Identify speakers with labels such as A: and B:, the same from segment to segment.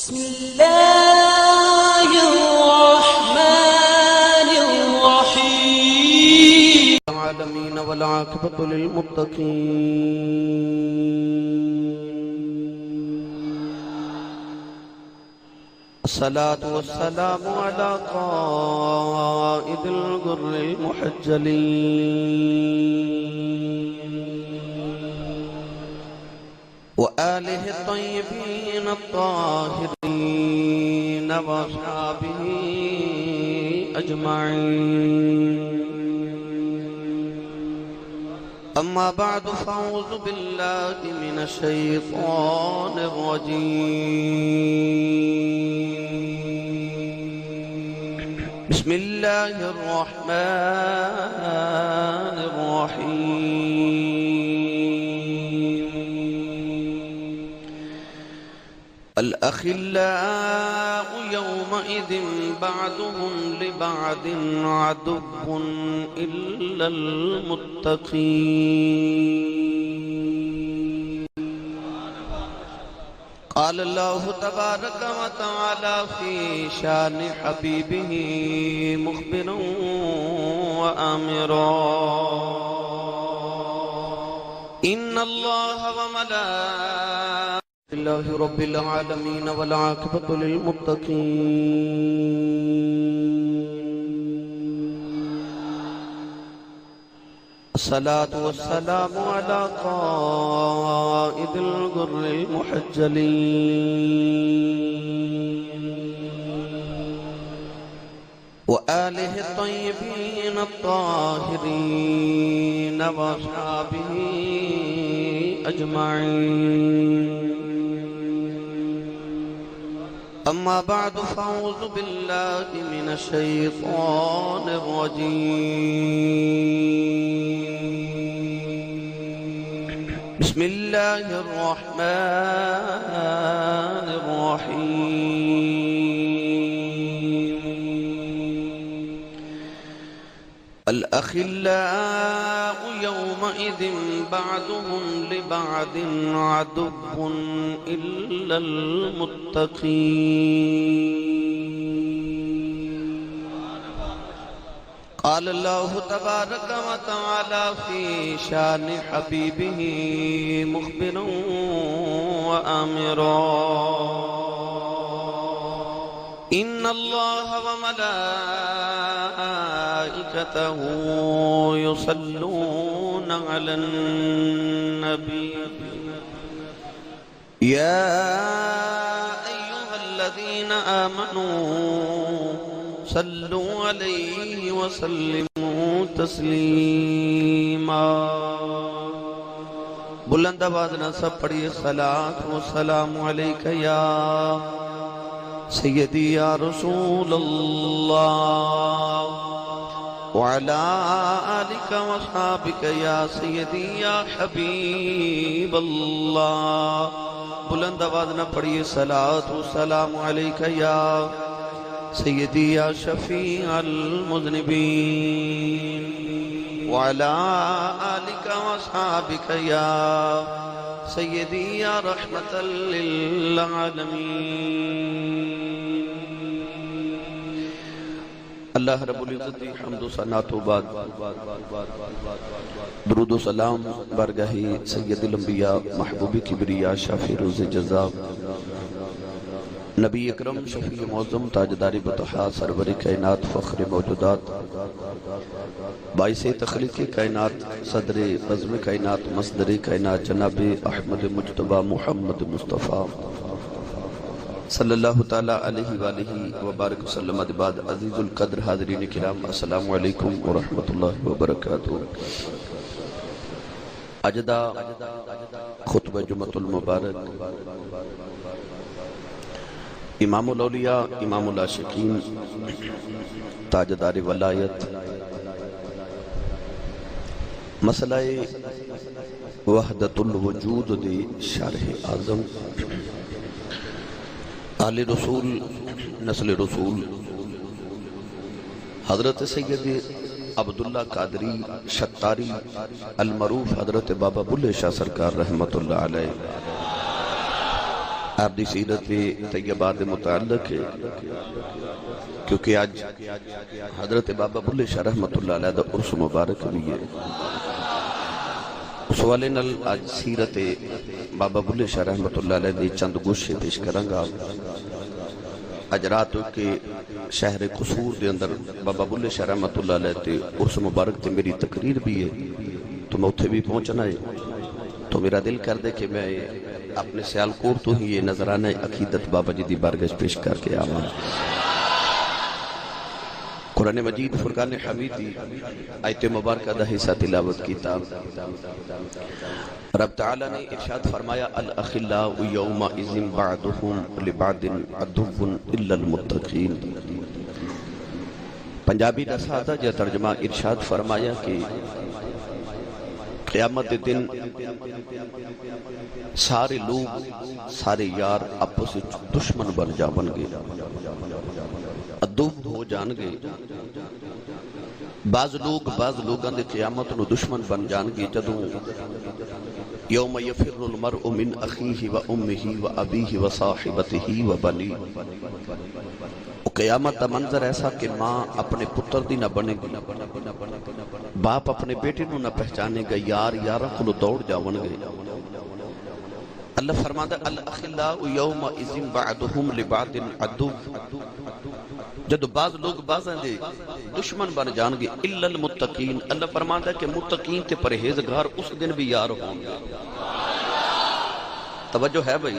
A: بسم الله الرحمن الرحيم
B: العالمين والعاقبة للمتقين الصلاة والسلام على قائد الغر المحجلين وآله الطيبين الطاهرين وأصحابه أجمعين أما بعد فأعوذ بالله من الشيطان الرجيم بسم الله الرحمن الرحيم الأخلاء يومئذ بعضهم لبعض عدو إلا المتقين قال الله تبارك وتعالى في شان حبيبه مخبرا وآمرا إن الله وملائكته لله رب العالمين والعاقبة للمتقين الصلاة والسلام على قائد الغر المحجلين وآله الطيبين الطاهرين وأصحابه أجمعين أما بعد فأعوذ بالله من الشيطان الرجيم بسم الله الرحمن الرحيم الأخلاء يومئذ بعضهم لبعض عدو إلا المتقين قال الله تبارك وتعالى في شان حبيبه مخبرا وآمرا إن الله وملائكته يصلون على النبي يا أيها الذين آمنوا صلوا عليه وسلموا تسليما بلند آواز نہ سب پڑھیے صلاۃ و سلام علیک یا سیدی یا رسول اللہ وعلى آلك وصحابك يا سيدي يا حبيب الله بلند آواز نہ پڑھیے صلاۃ و سلام علیک یا سیدی یا شفیع المذنبین وعلى آلك وصحابك يا سیدی یا رحمت للعالمین اللہ رب العزت حمد و ثنا تو بعد درود و سلام برگاہی سید الانبیاء محبوب کبریا شافی روز جزا نبی اکرم شفیع معظم تاجدار بطحا سرور کائنات فخر موجودات باعث تخلیق کائنات صدر عظم کائنات مصدر کائنات جناب احمد مجتبی محمد مصطفیٰ صلی اللہ تعالیٰ علیہ وآلہ وبارک وسلم بعد عزیز القدر حاضرین کرام السلام علیکم ورحمۃ اللہ وبرکاتہ اجدہ خطبہ جمعۃ المبارک امام الاولیاء امام العاشقین تاجدار ولایت مسئلہ وحدت الوجود دے شرح اعظم آل رسول نسل رسول حضرت سید عبداللہ قادری شتاری المعروف حضرت بابا بلے شاہ سرکار رحمت اللہ علیہ آپ دی سیرت طیبہ دے متعلق ہے کیونکہ آج حضرت بابا بلے شاہ رحمت اللہ علیہ دا عرس مبارک بھی ہے. اس والے نل آج سیرت بابا بلے شاہ رحمت اللہ علیہ دی چند گوشے پیش کرنگا. آج رات کے شہر قصور دے اندر بابا بلے شاہ رحمت اللہ علیہ تے عرس مبارک تے میری تقریر بھی ہے تو میں اتھے بھی پہنچنا ہے. تو میرا دل کر دے کہ میں اپنے سیالکوٹ تو ہی یہ نظرانہ عقیدت بابا جی دی بارگاہ پیش کر کے آواں. قرآن مجید فرقان حمید دی آیت مبارکہ دا حصہ تلاوت کیتا. رب تعالیٰ نے ارشاد فرمایا الاخلاء یومئذ بعضهم لبعض عدو الا المتقین. پنجابی دا سادہ جا ترجمہ ارشاد فرمایا کہ قیامت دن سارے لوگ سارے یار آپس دشمن بن جاون گے، عدو ہو جان گے. بعض لوگاں دے قیامت نو دشمن بن جان گے جدوں یوم یفر المرء من اخیہ و امہ و ابیہ و صاحبتہ و بنی. قیامت دا منظر ایسا کہ ماں اپنے پتر دی نہ بنے گی، باپ اپنے بیٹے نو نہ پہچانے گا، یار یارہ کلو دوڑ جاون گے. اللہ فرماتا الاخلاء یومئذ بعضهم لبعض عدو. جدو بعض لوگ بعضاں دے دشمن بن جان گے الا المتقین. اللہ فرماتا ہے کہ متقین تے پرہیزگار اس دن بھی یار ہوں گے. توجہ ہے بھائی،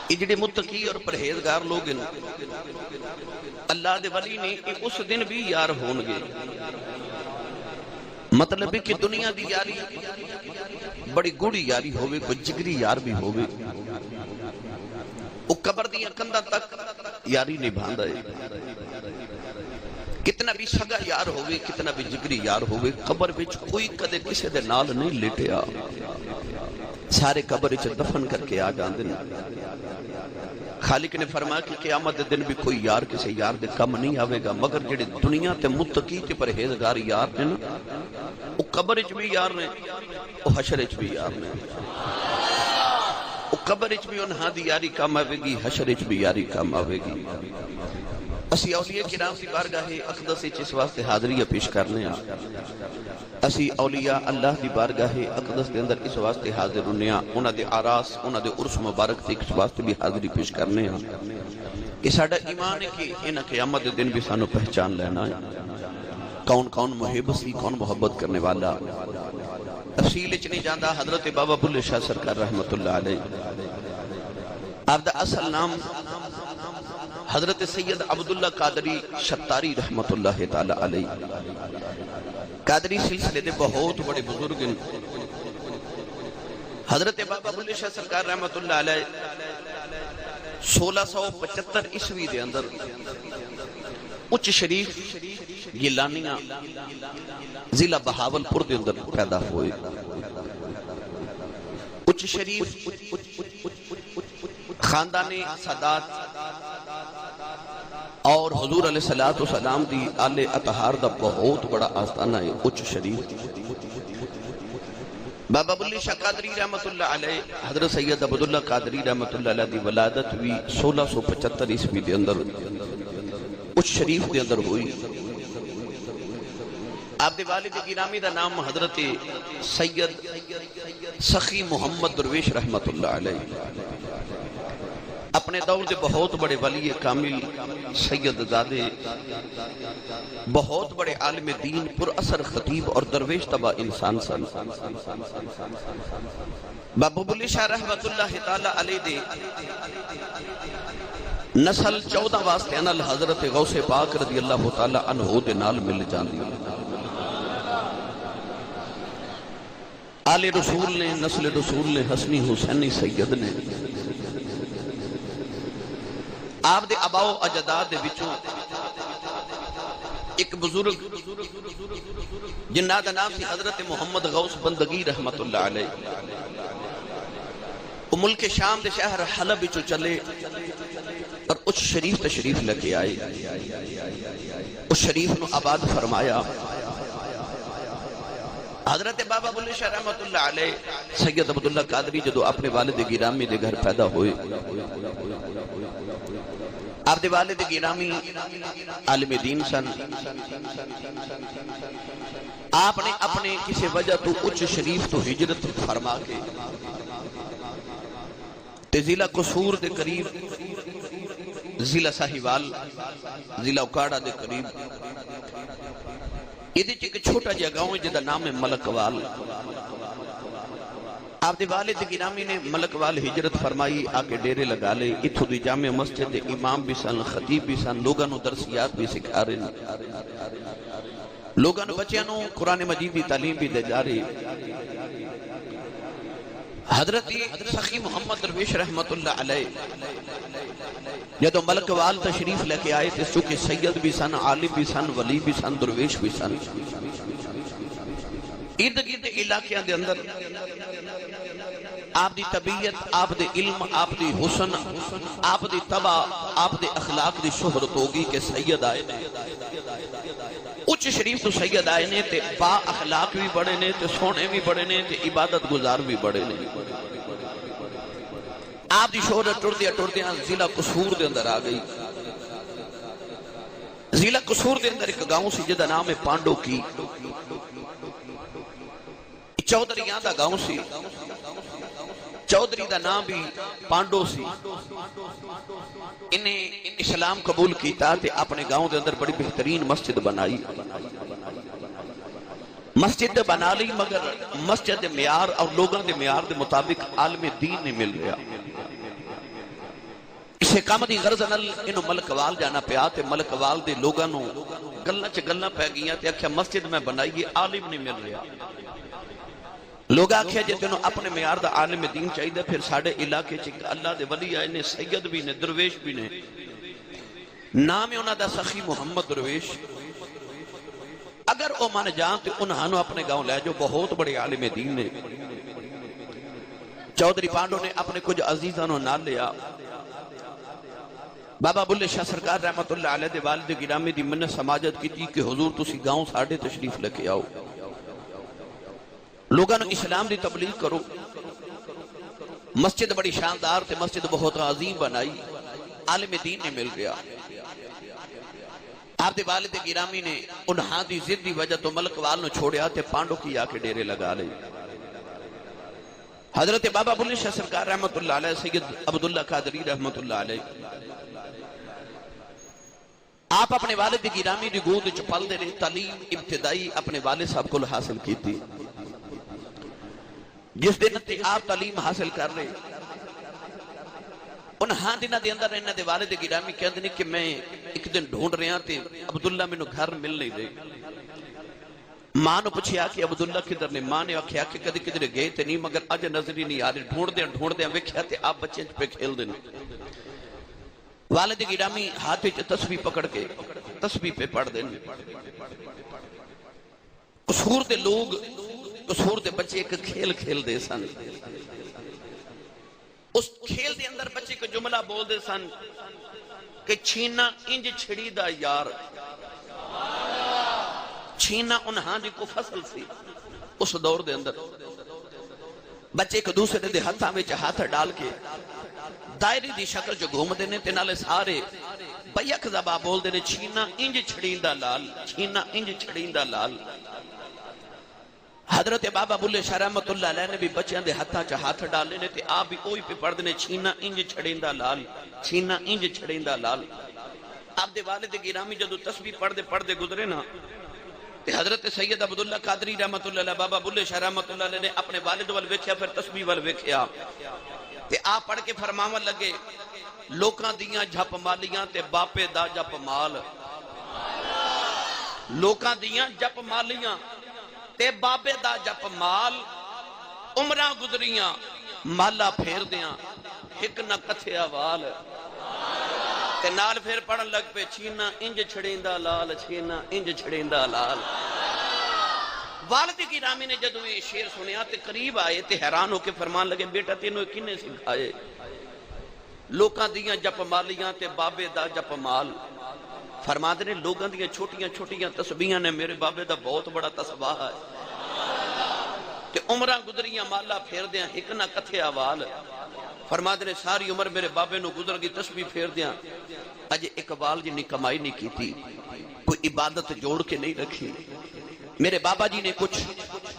B: یہ جڑے متقی اور پرہیزگار لوگ ہیں اللہ دے ولی نے اس دن بھی یار ہون گے. مطلب ہے کہ دنیا دی یاری بڑی گوڑی یاری ہوئے، کوئی جگری یار بھی ہوئے، وہ قبر دیا کندہ تک یاری نبھاندہ ہے. کتنا بھی سگا یار ہوئے، کتنا بھی جگری یار ہوئے، قبر وچ کوئی کدے کسے دے نال نہیں لیٹیا، سارے قبر وچ دفن کر کے آ جاندے. خالق نے فرمایا کہ قیامت دن بھی کوئی یار کسی یار دے کم نہیں آوے گا، مگر جڑے دنیا تے متقی تے پرہیزگار یار نے نا، وہ قبر وچ بھی یار نے، وہ حشر وچ بھی یار نے. وہ قبر وچ بھی انہاں دی یاری کم آوے گی، حشر وچ بھی یاری کم آوے گی. اسی اولیاء کرام دی بارگاہ اقدس وچ اس واسطے حاضری پیش کرنے ہاں. اسی اولیاء اللہ دی بارگاہ اقدس دے اندر اس واسطے حاضر ہونے ہاں، انہاں دے آراس، انہاں دے عرس مبارک تے اس واسطے بھی حاضری پیش کرنے ہاں. یہ ساڈا ایمان ہے کہ انہاں قیامت دے دن بھی سانو پہچان لینا ہے. کون کون محب سی، کون محبت کرنے والا. تفصیل وچ نہیں جاندا. حضرت بابا بلے شاہ سرکار رحمت اللہ علیہ، آپ دا اصل نام حضرت سید عبداللہ قادری شتاری رحمت اللہ تعالی علیہ. قادری سلسلے دے بہت بڑے بزرگ ہیں. حضرت بابا بلے شاہ سرکار رحمت اللہ علیہ 1675 عیسوی دے اندر اچ شریف گیلانیاں ضلع بہاولپور دے اندر پیدا ہوئے. اچ شریف خاندان سادات اور حضور علیہ السلام دی آل اطہار دا بہت بڑا آستانہ ہے اچ شریف. بابا بلی شاہ قادری رحمت اللہ علیہ، حضرت سید عبداللہ قادری رحمت اللہ علیہ دی ولادت بھی 1675 عیسوی دے اندر اچ شریف دے اندر ہوئی. آپ دے والد گرامی دا نام حضرت سید سخی محمد درویش رحمت اللہ علیہ. اپنے دور دے بہت بڑے ولی کامل سید زادے، بہت بڑے عالم دین، پر اثر خطیب اور درویش طبع انسان سن. بابا بلی شاہ رحمت اللہ تعالی علیہ دے نسل 14 واسطے انال حضرت غوث پاک رضی اللہ تعالی عنہ دے نال مل جاندی. آل رسول نے، نسل رسول نے، حسنی حسینی سید نے. آپ دے اباؤ اجداد دے بچوں ایک بزرگ جنہ دا نام سی حضرت محمد غوث بندگی رحمت اللہ علیہ. وہ ملک شام دے شہر حلب بچوں چلے اور اس شریف تشریف لے آئے. اس شریف نو آباد فرمایا. حضرت بابا بلے شاہ رحمت اللہ علیہ سید عبداللہ قادری جدو اپنے والد گرامی دے گھر پیدا ہوئے، آپ دے والد گرامی عالم دین سن، آپ نے اپنے کسی وجہ تو اچ شریف تو ہجرت فرما کے تے ضلع قصور دے قریب، ضلع ساہیوال، ضلع اکاڑا دے قریب یہ ایک چھوٹا جہا گاؤں ہے جدا نام ہے ملکوال۔ آپ دے والد گرامی نے ملکوال ہجرت فرمائی، آکے ڈیرے لگا لے، اتھو دی جامع مسجد امام بھی سن، خطیب بھی سن، لوگاں نو درسیات بھی سکھا رہے ہیں، لوگاں نو بچیاں نو قرآن مجید دی تعلیم بھی دے جا رہے۔ حضرت سخی محمد درویش رحمت اللہ علیہ جدو ملکوال تشریف لے کے آئے تھے، چونکہ سید بھی سن، عالم بھی سن، ولی بھی سن، درویش بھی سن، ارد گرد علاقیاں دے اندر آپ دی طبیعت، آپ دے علم، آپ دی حسن، آپ دی طبع، آپ دے اخلاق دی شہرت ہوگی کہ سید آئے نے، اچھ شریف تو سید آئے نے تے با اخلاق بھی بڑے نے تے سونے بھی بڑے نے تے عبادت گزار بھی بڑے نے۔ آپ دی شہرت ٹردیاں ضلع قصور دے اندر آ گئی۔ ضلع قصور دے اندر ایک گاؤں سی جدا نام ہے پانڈو کی، چودھریاں دا گاؤں سی، چودھری دا نام بھی پانڈو سی۔ انہیں اسلام قبول کیتا تے اپنے گاؤں دے اندر بڑی بہترین مسجد بنائی، مسجد بنا لی، مگر مسجد دے معیار اور لوگاں دے معیار دے مطابق عالم دین نہیں مل رہا۔ اسے کام دی غرض نل انہوں ملکوال جانا پیا تے ملکوال دے لوگاں نو گلنا پہ گیا تے اکھیا مسجد میں بنائی عالم نہیں مل رہا۔ لوگ آکھیا جے تینوں اپنے معیار دا عالم دین چاہیے پھر ساڑھے علاقے چک اللہ دے ولی آئے نے، سید بھی نے، درویش بھی نے، نام ہے انہاں دا سخی محمد درویش، اگر او مان جان تے انہاں اپنے گاؤں لے جو بہت بڑے عالم دین نے۔ چودھری پانڈو نے اپنے کچھ عزیزاں نو نال لیا، بابا بلے شاہ سرکار رحمت اللہ علیہ دے والد گرامی دی منت سماجت کی تھی کہ حضور تسی گاؤں ساڑھے تشریف لکے آؤ، لوگاں نو اسلام دی تبلیغ کرو۔ مسجد بڑی شاندار تے مسجد بہت عظیم بنائی، عالم دین نے مل گیا۔ آپ دے والد گرامی نے انہاں دی ضد دی وجہ تو ملکوال نو چھوڑیا تے پانڈو کی آ کے ڈیرے لگا لے۔ حضرت بابا بلے شاہ سرکار رحمت اللہ علیہ، سید عبداللہ قادری رحمت اللہ علیہ، آپ اپنے والد گرامی دی گود چپل دے رہے، تعلیم ابتدائی اپنے والد صاحب کو حاصل کی تھی۔ جس دن تے آپ تعلیم حاصل کر رہے، انہاں دنہ دے اندر انہاں دے والد گرامی کہتے ہیں کہ میں ایک دن ڈھونڈ رہا تھے، عبداللہ میں نو گھر مل نہیں رہے۔ ماں نو پوچھیا کہ عبداللہ کدھر نے؟ ماں نے آکھیا کہ کدی کدھر گئے تے نہیں، مگر اج نظر ہی نہیں آ رہے، ڈھونڈ دیا ویکھیا تے آپ بچے پہ کھیل دیں۔ والد گرامی ہاتھ وچ تسبیح پکڑ کے تسبیح پہ پڑھ دیں۔ قصور دے لوگ، قصور دے بچے ایک کھیل کھیل دے سن، اس کھیل دے اندر بچے کو جملہ بول دے سن کہ چھینا انج چھڑی دا یار، چھینا انہاں دی کو فصل سی۔ اس دور دے اندر بچے ایک دوسرے دے ہاتھاں وچ ہاتھ ڈال کے دائری دی شکل جو گھوم دینے تے نالے سارے بیک زبا بول دینے چھینا انج چھڑیندہ لال، چھینا انج چھڑیندہ لال۔ حضرت بابا بلے شاہ رحمت اللہ علیہ نے بھی بچیاں دے ہاتھاں چا ہاتھ ڈالے نے تے آپ بھی اوہی پہ پڑھ دینے چھینا انج چھڑیندہ لال، چھینا انج چھڑیندہ لال۔ آپ دے والد گرامی جدو تسبیح پڑھ دے گزرے نا تے حضرت سید عبداللہ قادری رحمت اللہ علیہ، بابا بلے شاہ رحمت اللہ علیہ نے اپنے والد وال ویکھیا، پھر تسبیح وال ویکھیا تے آپ پڑھ کے فرماون لگے، لوکاں دیاں جھپ مالیاں تے باپے دا جھپ مال، لوکاں دیاں جھپ مالیاں تے بابے دا جپ مال، عمرہ گزریاں مالا پھیر دیاں ایک نہ کتھیا وال، تے نال پھر پڑھن لگ پہ چھینا انج چھڑیندہ لال، چھینا انج چھڑیندہ لال۔ والد گرامی نے جدو یہ شعر سنیا تے قریب آئے تے حیران ہو کے فرمان لگے، بیٹا تینوں کنے سکھائے؟ لوکاں دیاں جپ مالیاں تے بابے دا جپ مال۔ فرماتے نے لوگاں دیاں چھوٹیاں چھوٹیاں تسبیحاں نے میرے بابے دا بہت بڑا تسبیح ہے۔ تے عمرہ گزریاں مالا پھیر دیاں ایک نہ کتھے آوال فرماتے نے ساری عمر میرے بابے نو گزر گئی تسبیح پھیر دیاں اجے اقبال جی نے کمائی نہیں کی تھی کوئی عبادت جوڑ کے نہیں رکھی میرے بابا جی نے کچھ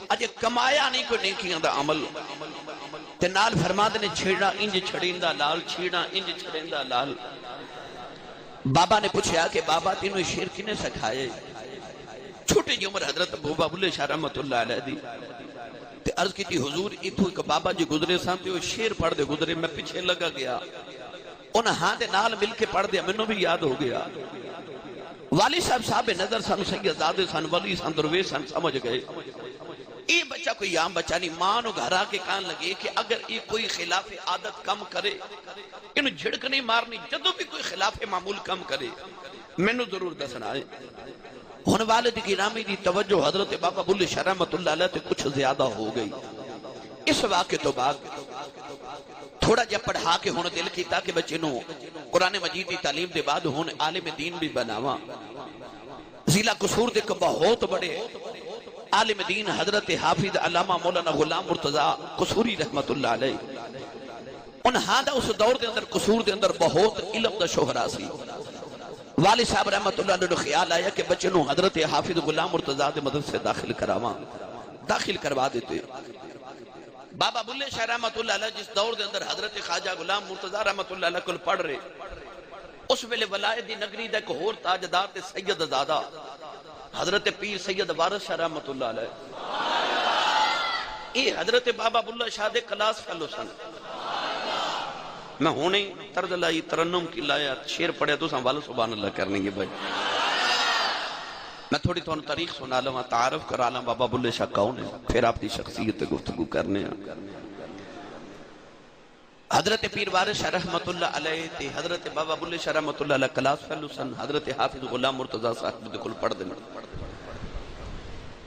B: اجے کمایا نہیں کوئی نیکیاں دا عمل تے نال فرماتے نے چھیڑا انج چھڑیندہ لال چھیڑا انج چھڑیندہ لال بابا نے پوچھا کہ بابا تینوں شیر کنے سکھائے چھوٹی جی عمر حضرت بابا بلے شاہ رحمت اللہ علیہ دی تے عرض کی تھی حضور اتھو ایک بابا جی گزرے سان تے وہ شیر پڑھ دے گزرے میں پیچھے لگا گیا انہاں ہاں دے نال مل کے پڑھ دیا منوں بھی یاد ہو گیا والی صاحب نظر سن سید زادے سن ولی سن درویش سن سمجھ گئے یہ بچہ کوئی عام بچہ نہیں ماں نو گھرا کے کان لگے کہ اگر یہ کوئی خلاف عادت کم کرے انہوں جھڑک نہیں مارنی جدو بھی کوئی خلاف معمول کم کرے میں نو ضرور دسنا ہے ہن والد گرامی دی توجہ حضرت بابا بلے شاہ رحمت اللہ علیہ تے کچھ زیادہ ہو گئی اس واقعے تو بعد تھوڑا جا پڑھا کے ہن دل کیتا کہ بچے نو قرآن مجید دی تعلیم دے بعد ہن عالم دین بھی بناواں ضلع قصور دے بہت بڑے عالم دین حضرت حافظ علامہ مولانا غلام مرتضی قصوری رحمت اللہ علیہ انہاں دا اس دور دے اندر قصور دے اندر بہت علم دا شہرا سی والد صاحب رحمت اللہ علیہ خیال آیا کہ بچے نو حضرت حافظ غلام مرتضی دے مدد سے داخل کراواں داخل کروا دیتے بابا بلے شاہ رحمت اللہ علیہ جس دور دے اندر حضرت خواجہ غلام مرتضی رحمت اللہ علیہ کل پڑھ رہے اس ویلے ولایت دی نگری دا ایک ہور تاجدار تے سید زادہ حضرت پیر سید وارث شاہ رحمت اللہ علیہ یہ حضرت بابا بلے شاہ دے کلاس فیلو سن میں ہونے طرز لائی ترنم کی لایا شیر پڑھیا تو سنبھال سبحان اللہ کرنے گے بھائی میں تھوڑی تو تاریخ سنا لوں تعارف کرا لوں بابا بلے شاہ کون ہے پھر آپ کی شخصیت گفتگو کرنے ہیں حضرت پیر وارث شاہ رحمت اللہ علیہ تے حضرت بابا بلے شاہ رحمت اللہ علیہ کلاس فیلو سن حضرت حافظ غلام مرتضی صاحب دے کول پڑھ دے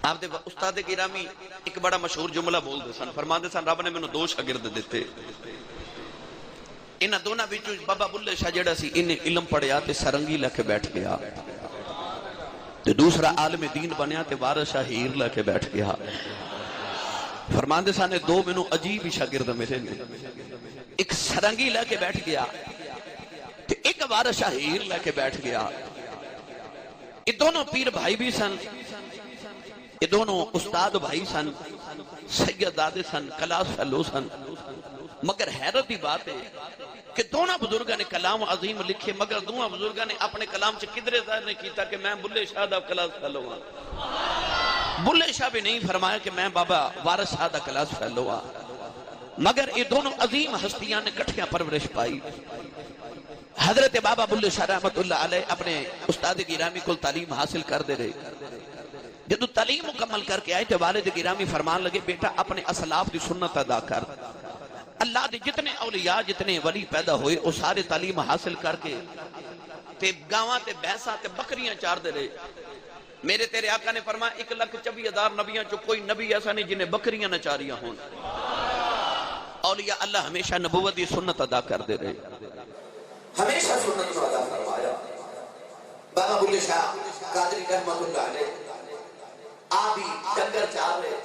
B: آپ دے استاد گرامی ایک بڑا مشہور جملہ بول دے سن فرما دے سن رب نے مینوں دو شاگرد دیتے انہاں دونوں وچوں بابا بلے شاہ جڑا سی انہیں علم پڑھیا تے سرنگی لے کے بیٹھ گیا تے دوسرا عالم دین بنیا تے وارث شاہ ہیر لے کے بیٹھ گیا فرماندے سانے دو مینوں عجیب ہی شاگرد ملے نے ایک سرنگی لے کے بیٹھ گیا تے ایک وارث شاہ ہیر لے کے بیٹھ گیا یہ دونوں پیر بھائی بھی سن یہ دونوں استاد بھائی سن سید دادے سن کلاس فیلو سن مگر حیرت دی بات ہے کہ دونوں بزرگاں نے کلام عظیم لکھے مگر دونوں بزرگاں نے اپنے کلام سے کدرے ظاہر نہیں کیتا کہ میں Bulleh Shah the class fellow ہوں بلے شاہ بھی نہیں فرمایا کہ میں بابا وارث شاہ دا کلاس فیلو ہوں مگر یہ دونوں عظیم ہستیاں نے کٹھیاں پرورش پائی حضرت بابا بلے شاہ رحمت اللہ علیہ اپنے استاد گرامی کو تعلیم حاصل کر دے رہے جدو تعلیم مکمل کر کے آئے تو والد گرامی فرمان لگے بیٹا اپنے اسلاف دی سنت ادا کر اللہ دے جتنے اولیاء جتنے ولی پیدا ہوئے وہ سارے تعلیم حاصل کر کے تے گاواں تے بھینساں تے بکریاں چار دے رہے میرے تیرے آقا نے فرمایا 1,24,000 نبیاں چو کوئی نبی ایسا نہیں جنہیں بکریاں نہ چاریاں ہوں اولیاء اللہ ہمیشہ نبوت دی سنت ادا کر دے رہے ہمیشہ سنت کو ادا فرمایا بابا بلے شاہ قادری رحمت اللہ علیہ آپ ہی ڈنگر چار رہے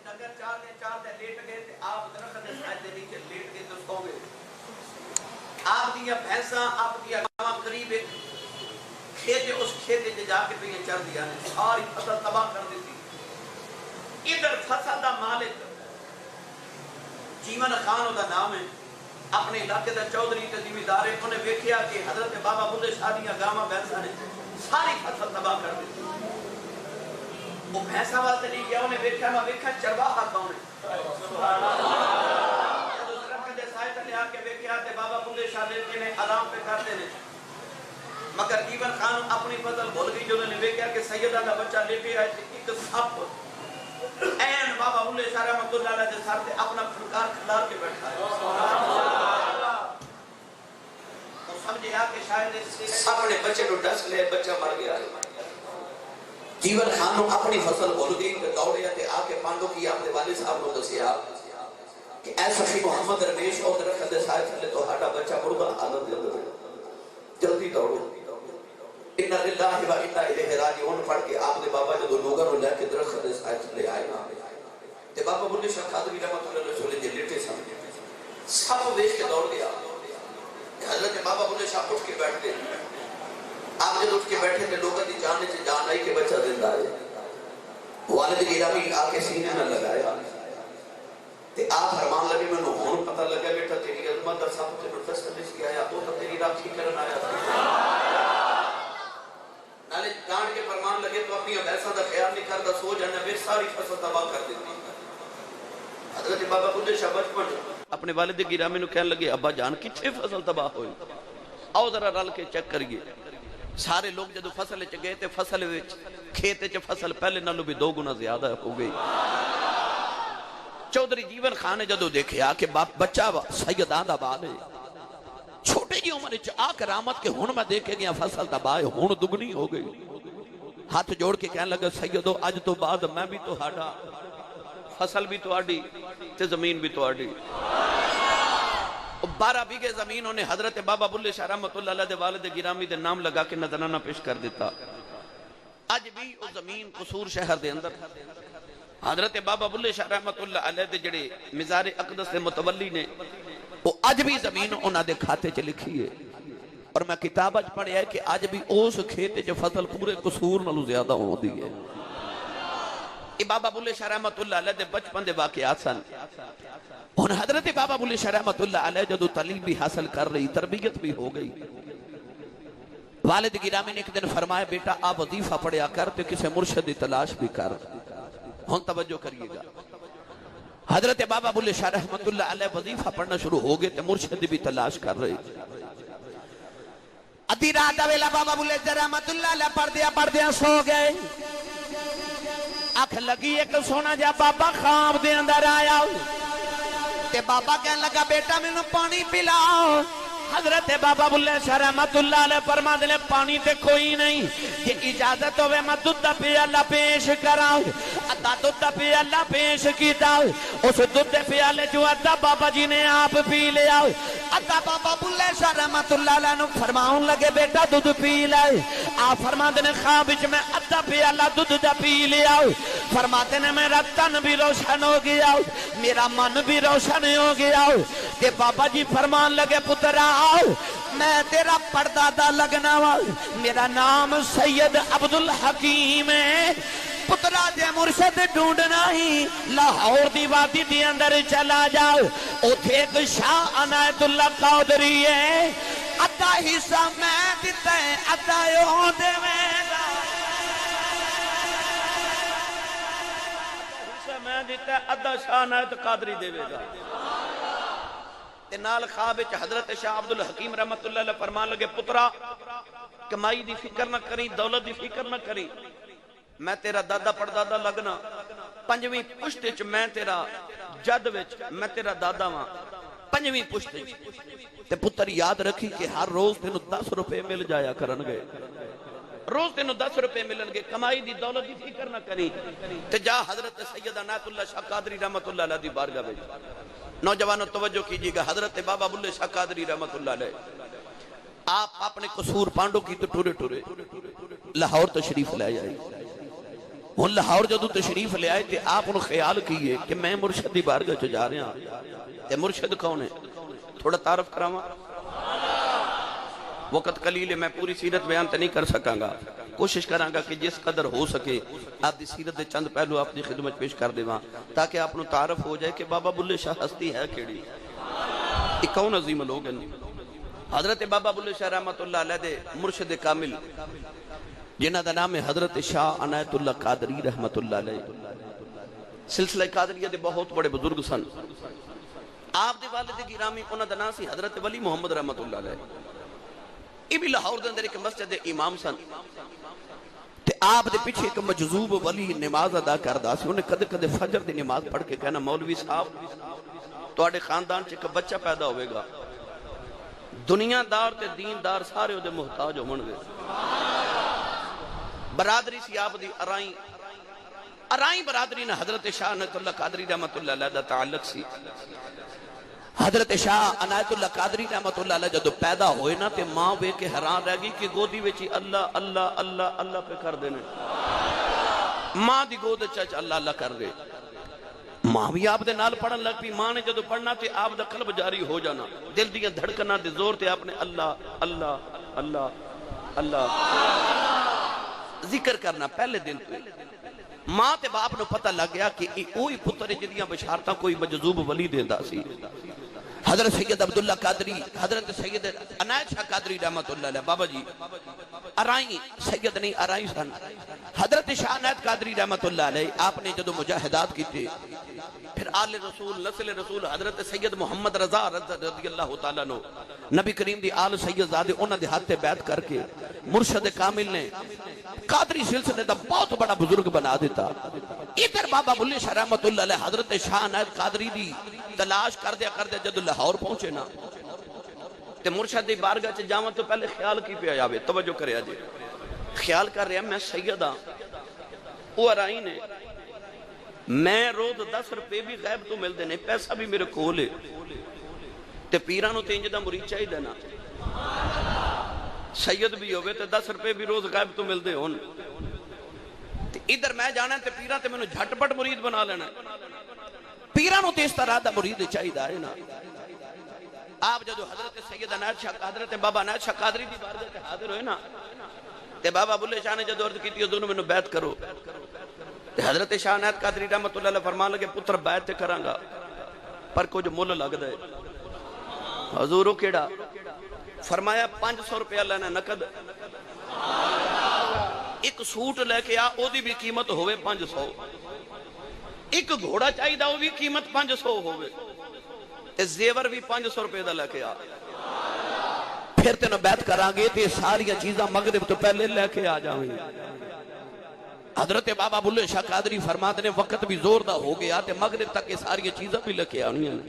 B: ڈنگر چار دے لیٹ گئے تھے آپ درخت دے سائے دے نیچے لیٹ گئے تو سو گئے آپ دیا بھینساں آپ دیا گاواں قریب ایک کھیتے اس کھیتے جے جا کے پہ یہ چر دیا نے ساری فصل تباہ کر دیتی ادھر فصل دا مالک جیون خان ہوتا نام ہے اپنے علاقے دا چودھری تے ذمہ ہے انہیں ویکھیا کہ حضرت بابا بلے شاہ دیاں گاواں بھینساں نے ساری فصل تباہ کر دیتی وہ بھینساں واسطے نہیں گیا انہیں ویکھیا میں ویکھا چرواہا کون ہے سبحان اللہ جب درخت دے سائے تے آ کے ویکھیا تے بابا بلے شاہ لیتے نے آرام پہ کرتے نے مگر جیون خان اپنی فضل بھول گئی جو نے ویکھیا کہ سیدہ دا بچہ لیٹے آئے تھے ایک سپ این بابا بلے شاہ رحمت اللہ علیہ دے سر تے اپنا پھنکار کھلار کے بیٹھا ہے تو سمجھے آ کہ شاید اپنے بچے کو ڈس لے بچہ مر گیا جیون خان نے اپنی فصل بھول گئی کہ دوڑیا تے آ کے پانڈو کی اپنے والد صاحب نے دسیا کہ اے سخی محمد رمیش اور درخت دے سائے تھلے تو ہٹا بچہ مردہ حالت دے اندر جلدی دوڑو اِنَّا لِلَّهِ وَإِنَّا إِلَيْهِ رَاجِعُونَ پڑھ کے آپ دے بابا جو لوگوں لے کے درخت دے سائے تھلے آئے بلے شاہ قادری رحمت اللہ علیہ چھولے جے لیٹے سن سب ویش کے دوڑ گیا حضرت بابا بلے شاہ اٹھ کے بیٹھتے آپ جب اٹھ کے بیٹھے تھے لوگوں کی جانے سے جان آئی کہ بچہ زندہ ہے والد گرامی آ کے سینے نہ لگایا تے آپ فرمان لگے میں نے ہون پتہ لگا بیٹا تیری عظمت در صاحب تے نفس کردش کی آیا وہ تو تیری راکھی کرن آیا تھا نالے جان کے فرمان لگے تو اپنی بیسا دا خیال نہیں کرتا سو جانا پھر ساری فصل تباہ کر دیتی حضرت بابا بلے شاہ بچپن اپنے والد گرامی نو کہنے لگے ابا جان کتنے فصل تباہ ہوئی آؤ ذرا رل کے چیک کریے سارے لوگ جدو فصل چ گئے تے فصل وچ کھیت چ فصل پہلے نالوں بھی 2 گنا زیادہ ہو گئی چودھری جیون خان نے جدو دیکھیا کہ بچہ سیدان دا بال ہے چھوٹے جی عمر چ آ کرامت کے ہن میں دیکھے گیا فصل تباہ ہن دگنی ہو گئی ہاتھ جوڑ کے کہنے لگا سیدو اج تو بعد میں بھی تو ہاڈا فصل بھی تو آڈی تے زمین بھی تو آڈی 12 بیگے زمین انہیں حضرت بابا بلے شاہ رحمت اللہ علیہ دے والد گرامی دے نام لگا کے نظرانہ پیش کر دیتا آج بھی وہ زمین قصور شہر دے اندر حضرت بابا بلے شاہ رحمت اللہ علیہ دے جڑے مزار اقدس دے متولی نے وہ آج بھی زمین انہاں دے کھاتے چ لکھی ہے اور میں کتاب اج پڑھیا ہے کہ آج بھی اس کھیتے جو فصل پورے قصور نالوں زیادہ ہو دی ہے یہ بابا بلے شاہ رحمت اللہ علیہ دے بچپن دے واقعات سن اور حضرت بابا بلے شاہ رحمت اللہ علیہ جدو تعلیم بھی حاصل کر رہی تربیت بھی ہو گئی والد گرامی نے ایک دن فرمایا بیٹا آپ وظیفہ پڑھیا کر تو کسی مرشد تلاش بھی کر ہن توجہ کریے گا حضرت بابا بلے شاہ رحمت اللہ علیہ وظیفہ پڑھنا شروع ہو گئے تو مرشد بھی تلاش کر رہی ادھی رات ویلا بابا بلے شاہ رحمت اللہ علیہ پڑھ دیا سو گئے اکھ لگی ایک سونا جا بابا خواب دے اندر آیا تے بابا کہنے لگا بیٹا میں نے پانی پلاؤ حضرت بابا بلے شاہ رحمت اللہ علیہ فرما دے پانی تے کوئی نہیں کہ اجازت ہوئے میں دودھ پی اللہ پیش کراؤ ادا دودھ پی اللہ پیش کیتا اس دودھ پی اللہ جو ادا بابا جی نے آپ پی لیا ادا بابا بلے شاہ رحمت اللہ علیہ نے فرماؤں لگے بیٹا دودھ پی لائے آپ فرما دے خواب وچ میں ادا پی اللہ دودھ دا پی لیا فرماتے نے میرا تن بھی روشن ہو گیا میرا من بھی روشن ہو گیا کہ بابا جی فرمان لگے پترا میں تیرا پردادا لگنا میرا نام سید عبدالحکیم ہے پترا دے مرشد ڈھونڈنا ہی لاہور دی وادی دی اندر چلا جاؤ اوتھے ایک شاہ عنایت اللہ قادری ہے ادا حصہ میں دیتا ہے ادا یوں دے میرا حصہ میں دیتا ہے ادا شاہ عنایت قادری دے گا نال خواب حضرت شاہ عبدالحکیم رحمت اللہ علیہ فرمان لگے پترا کمائی دی فکر نہ کری دولت دی فکر نہ کری میں تیرا دادا پردادا لگنا 5ویں پشت وچ میں تیرا جد وچ میں تیرا دادا ہاں 5ویں پشت وچ تے پتر یاد رکھی کہ ہر روز تینوں 10 روپے مل جایا کرن گے روز تینوں 10 روپے ملن گے کمائی دی دولت دی فکر نہ کری تے جا حضرت سید عنایت اللہ شاہ قادری رحمت اللہ علیہ دی بارگاہ وچ نوجوانوں توجہ کیجئے گا حضرت بابا بلے شاہ قادری رحمت اللہ علیہ آپ اپنے قصور پانڈو کی تو ٹورے ٹورے لاہور تشریف لے آئے ہن لاہور جدو تشریف لے آئے تھے آپ انہوں خیال کیے کہ میں مرشد دی بارگاہ چ جا رہا ہوں تے مرشد کون ہے تھوڑا تعارف کراواں وقت قلیل ہے میں پوری سیرت بیان تے نہیں کر سکاں گا کوشش کراں گا کہ جس قدر ہو سکے آپ دی سیرت دے چند پہلو اپنی خدمت پیش کر دیواں تاکہ آپ نو تعارف ہو جائے کہ بابا بلے شاہ ہستی ہے کیڑی یہ کون عظیم لوگ ہیں حضرت بابا بلے شاہ رحمت اللہ علیہ دے مرشد کامل جنہ دا نام ہے حضرت شاہ عنایت اللہ قادری رحمت اللہ علیہ سلسلہ قادریہ دے بہت بڑے بزرگ سن آپ دے والد گرامی انہاں دا نام سی حضرت ولی محمد رحمت اللہ علیہ یہ بھی لاہور دے اندر ایک مسجد امام سن تے آپ دے پیچھے ایک مجذوب ولی نماز ادا کردا سی انہیں کدے کدے فجر دی نماز پڑھ کے کہنا مولوی صاحب تواڈے خاندان چ ایک بچہ پیدا ہوئے گا دنیا دار تے دین دار سارے دے محتاج ہون گے برادری سی آپ دی ارائیں برادری نے حضرت شاہ عنایت اللہ قادری رحمت اللہ علیہ دا تعلق سی حضرت شاہ عنایت اللہ قادری رحمت اللہ علیہ جدو پیدا ہوئے نا تے ماں بے کے حیران رہ گئی کہ گودی وچی اللہ اللہ اللہ اللہ پہ کر دینے ماں دی گود چچ اللہ اللہ کر دے ماں بھی آپ دے نال پڑھن لگ پی. ماں نے جدو پڑھنا تے آپ دا قلب جاری ہو جانا, دل دیاں دھڑکنا دے زور تے آپ نے اللہ اللہ اللہ اللہ ذکر کرنا پہلے دن پہ. ماں تے باپ نو پتہ لگ گیا کہ اوہی پتر جدیاں بشارتاں کوئی مجذوب ولی دیندا سی. حضرت سید عبداللہ قادری, حضرت سید عنایت شاہ قادری رحمت اللہ علیہ, بابا جی ارائی سید نہیں ارائی سن. حضرت شاہ عنایت قادری رحمت اللہ علیہ آپ نے جدو مجاہدات کی تھے, پھر آل رسول نسل رسول حضرت سید محمد رضا رضی اللہ تعالیٰ نو نبی کریم دی آل سید زادے انہاں دے ہاتھ تے بیعت کر کے مرشد کامل نے قادری سلسلے دا بہت بڑا بزرگ بنا دیتا. ادھر بابا بلے شاہ رحمت اللہ علیہ حضرت شاہ عنایت قادری دی تلاش کر دیا جدو لاہور پہنچے نا تے مرشد دی بارگاہ چ جاواں تو پہلے خیال کی پیا جاوے, توجہ کریا جی. خیال کر رہا میں سید ہاں, وہ ارائی نے میں روز 10 روپے بھی غیب تو مل دینے, پیسہ بھی میرے کول ہے تے پیرانو تے انج دا مرید چاہیے نا, سید بھی ہوئے تے 10 روپے بھی روز غیب تو مل دے ہون. ادھر میں جانا ہے تے پیران تے میں نے جھٹ پٹ مرید بنا لینا, پیرانو تے اس طرح دا مرید چاہیے ہے نا. آپ جدو حضرت سید عنایت شاہ حضرت بابا عنایت شاہ قادری دی بارگاہ تے حاضر ہوئے نا تے بابا بلے شاہ نے جدو عرض کی تھی دونوں میں نے بیعت کرو, تے حضرت شاہ عنایت قادری رحمت اللہ علیہ فرمان لگے پتر بیعت تے کراں گا پر کچھ مول لگ دے. حضورو کیڑا فرمایا 500 روپیہ لینا نقد, ایک سوٹ لے کے آ او دی بھی قیمت ہوئے 500, ایک گھوڑا چاہی دا وہ بھی قیمت 500 ہوئے, تے زیور بھی 500 روپے دا لے کے آ, پھر تینوں بیعت کران گے تے ساری چیزاں مغرب تو پہلے لے کے آ جاویں. حضرت بابا بلے شاہ قادری فرماتے نے وقت بھی زور دا ہو گیا تے مغرب تک یہ ساری چیزاں بھی لے کے آنی ہیں.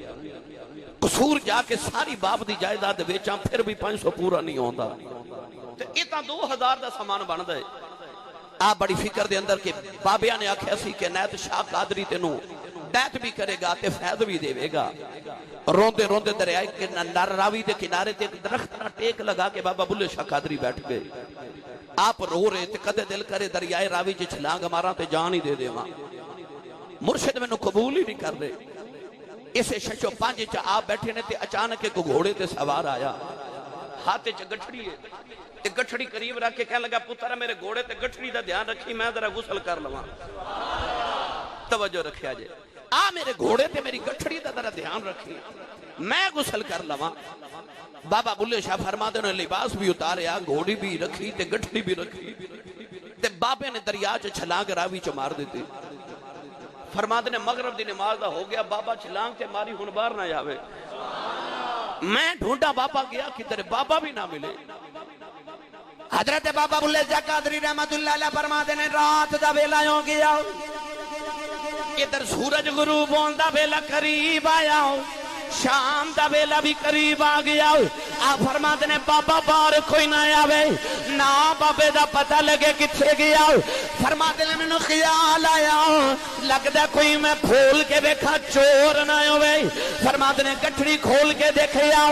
B: قصور جا کے ساری باپ دی جائیداد ویچاں پھر بھی 500 پورا نہیں ہوندا, تے اتنا 2000 دا سامان بندا ہے. آپ بڑی فکر دے اندر کہ بابیاں نے آکھیا سی کہ عنایت شاہ قادری تینوں بیعت بھی کرے گا تے فیض بھی دے گا. روندے روندے دریائے کے راوی دے کنارے تے ایک درخت نہ ٹیک لگا کے بابا بلے شاہ قادری بیٹھ گئے. آپ رو رہے تے کدے دل کرے دریائے راوی چ چھلانگ مارا تے جان ہی دے دیواں, مرشد میں نو قبول ہی نہیں کر دے. اسے ششو پانچ چا آپ بیٹھے نے تے اچانک ایک گھوڑے تے سوار آیا, ہاتھ چ گٹھڑی ہے تے گٹھڑی قریب رکھ کے کہنے لگا پتر میرے گھوڑے تے گٹھڑی دا دھیان رکھی, میں ذرا غسل کر لواں. توجہ رکھیا جے, آ میرے گھوڑے تے میری گٹھڑی دا ذرا دھیان رکھی, میں غسل کر لواں. بابا بلے شاہ فرماتے نے لباس بھی اتاریا, گھوڑی بھی رکھی تے گٹھڑی بھی رکھی, تے بابے نے دریا چ چھلانگ راوی چ مار دیتی. فرماتے نے مغرب دی نماز دا ہو گیا, بابا چھلانگ تے ماری ہن باہر نہ جاوے. میں ڈھونڈا بابا گیا کدھر, بابا بھی نہ ملے. حضرت بابا بلے شاہ قادری رحمت اللہ علیہ فرماتے نے رات دا ویلا ہو گیا, ادھر سورج غروب ہوندا ویلا قریب آیا, شام دا ویلا بھی قریب آ گیا. آپ فرماتے نے بابا باہر کوئی نہ آوے, نہ بابے دا پتہ لگے کتھے گیا. فرماتے نے مینوں خیال آیا لگدا کوئی میں کھول کے دیکھا چور نہ ہوے. فرماتے نے گٹھڑی کھول کے دیکھیا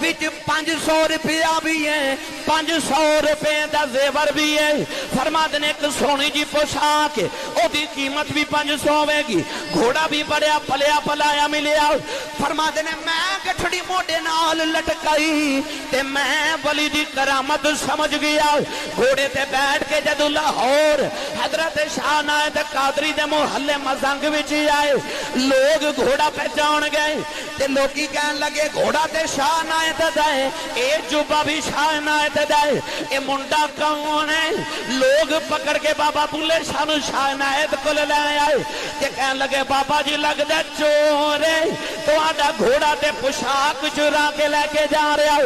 B: وچ 500 روپیہ بھی ہے, 500 روپے دا زیور بھی ہے. فرماتے نے ایک سونی جی پوشاک او دی قیمت بھی 500 ہوے گی, گھوڑا بھی بڑیا پلیا پلایا ملیا. فرماتے نے میں گٹھڑی موڈے نال لٹکائی تے میں ولی دی کرامت سمجھ گیا. گھوڑے تے بیٹھ کے جدو لاہور حضرت شاہ عنایت قادری دے محلے مزنگ وچ آئے, لوگ گھوڑا پہچان گئے تے لوکی کہن لگے گھوڑا تے شاہ عنایت دا ہے, اے جوبا بھی شاہ عنایت دا ہے, اے منڈا کون ہے. لوگ پکڑ کے بابا بلے شاہ نو شاہ عنایت کو لے آئے تے کہن لگے بابا جی لگدا چور ہے, تو آدھا گھوڑا تے پوشاک چرا کے لے کے جا رہا.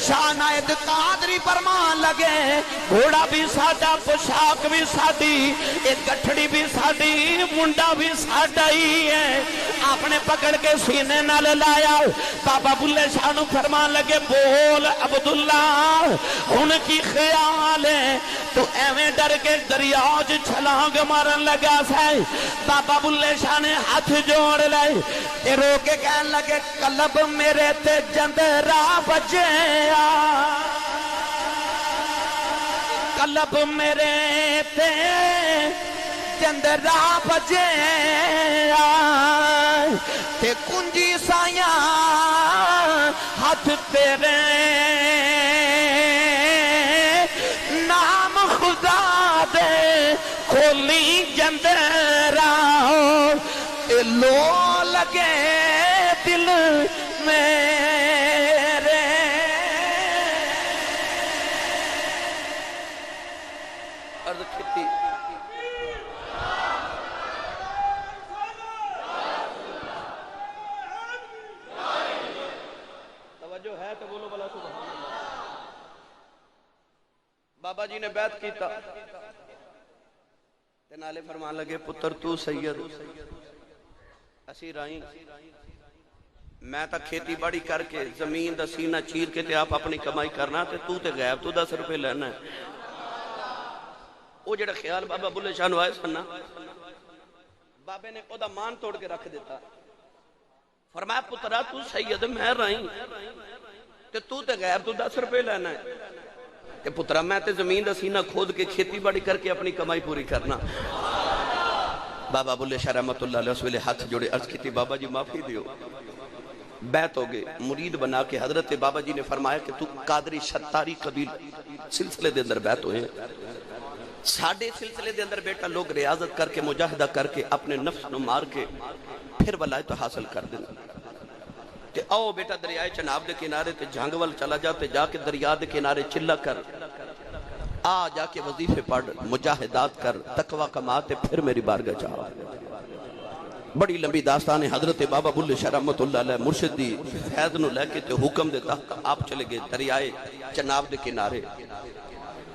B: شاہ عنایت قادری فرمان لگے گھوڑا بھی ساڈا, پوشاک بھی ساڈی, ایک گٹھڑی بھی ساڈی, منڈا بھی ساڈا ہی ہے. آپ نے پکڑ کے سینے نال لایا. بابا بلے شاہ نو فرمان لگے بول عبداللہ ہن کی خیال ہے, تو ایویں ڈر کے دریا وچ چھلانگ مارن لگا سائے. بابا بلے شاہ نے ہاتھ جوڑ لائے تے رو کے کہن لگے قلب میرے تے جندرا بجے, قلب میرے تے چندرا بجے تے کنجی سایاں ہاتھ تیرے نام خدا دے کھولی جندرا اے لو لگے دل میرے عرض کھتی توجہ ہے تو بولو بلا سبحان اللہ۔ بابا جی نے بیعت کیتا تے نالے فرمان لگے پتر تو سید اسی رائیں میں تا کھیتی باڑی کر کے زمین دا سینہ چیر کے تے آپ اپنی کمائی کرنا تے تو تے غیب تو 10 روپے لینا ہے۔ وہ جڑا خیال بابا بلے شاہ نوائے سننا بابے نے او دا مان توڑ کے رکھ دیتا فرمایا پترا تو سید میں رائیں تے تو تے غیب تو 10 روپے لینا ہے کہ پترا میں تے زمین دا سینہ کھود کے کھیتی باڑی کر کے اپنی کمائی پوری کرنا۔ بابا بلے شاہ رحمت اللہ علیہ وسلم ہاتھ جوڑے عرض کی تھی بابا جی معافی دیو بیعت ہو گئے مرید بنا کے حضرت بابا جی نے فرمایا کہ تو قادری شتاری قبیل سلسلے دے اندر بیعت ہوئے ساڑھے سلسلے دے اندر بیٹا لوگ ریاضت کر کے مجاہدہ کر کے اپنے نفس نو مار کے پھر ولایت حاصل کر دینا کہ آؤ بیٹا دریائے چناب دے کنارے تے جھانگول چلا جاتے جا کے دریا دے کنارے چلا کر آ جا کے وظیفے پڑھ مجاہدات کر تقوی کماتے پھر میری بارگاہ چاہا۔ بڑی لمبی داستان ہے حضرت بابا بلے شاہ رحمت اللہ علیہ مرشد دی فیض نو لے کے تے حکم دیتا آپ چلے گئے دریائے چناب دے کنارے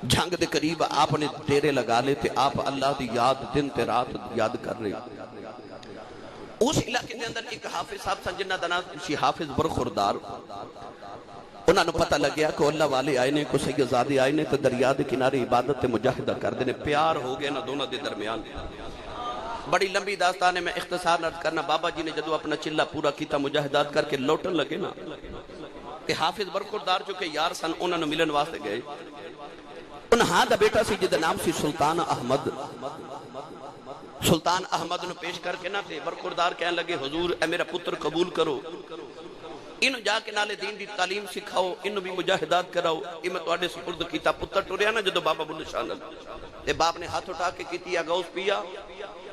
B: جھانگ دے قریب آپ نے ڈیرے لگا لے تے آپ اللہ دی یاد دن تے رات یاد کر رہے اس علاقے دے اندر ایک حافظ صاحب سن جنہ دا نام سی حافظ برخوردار انہاں نو پتہ لگیا کہ اللہ والے آئے نے کو سید زادے آئے نے تو دریا دے کنارے عبادت تے مجاہدہ کر دینے پیار ہو گئے نا دونوں دے درمیان بڑی لمبی داستان ہے میں اختصار نرد کرنا بابا جی نے جدو اپنا چلہ پورا کیتا مجاہدات کر کے لوٹن لگے نا کہ حافظ برخوردار جو کہ یار سن انہوں نے ملن واسطے گئے انہاں دا بیٹا سی جد نام سی سلطان احمد سلطان احمد نے پیش کر کے نہ تھے برخوردار کہنے لگے حضور اے میرا پتر قبول کرو انہوں جا کے نالے دین دی تعلیم سکھاؤ انہوں بھی مجاہدات کراؤ یہ میں توڑے سپرد کیتا پتر ٹوریا نا جدو بابا بلے شاہ نال تے باپ نے ہاتھ اٹھا کے کیتی اگوز پیا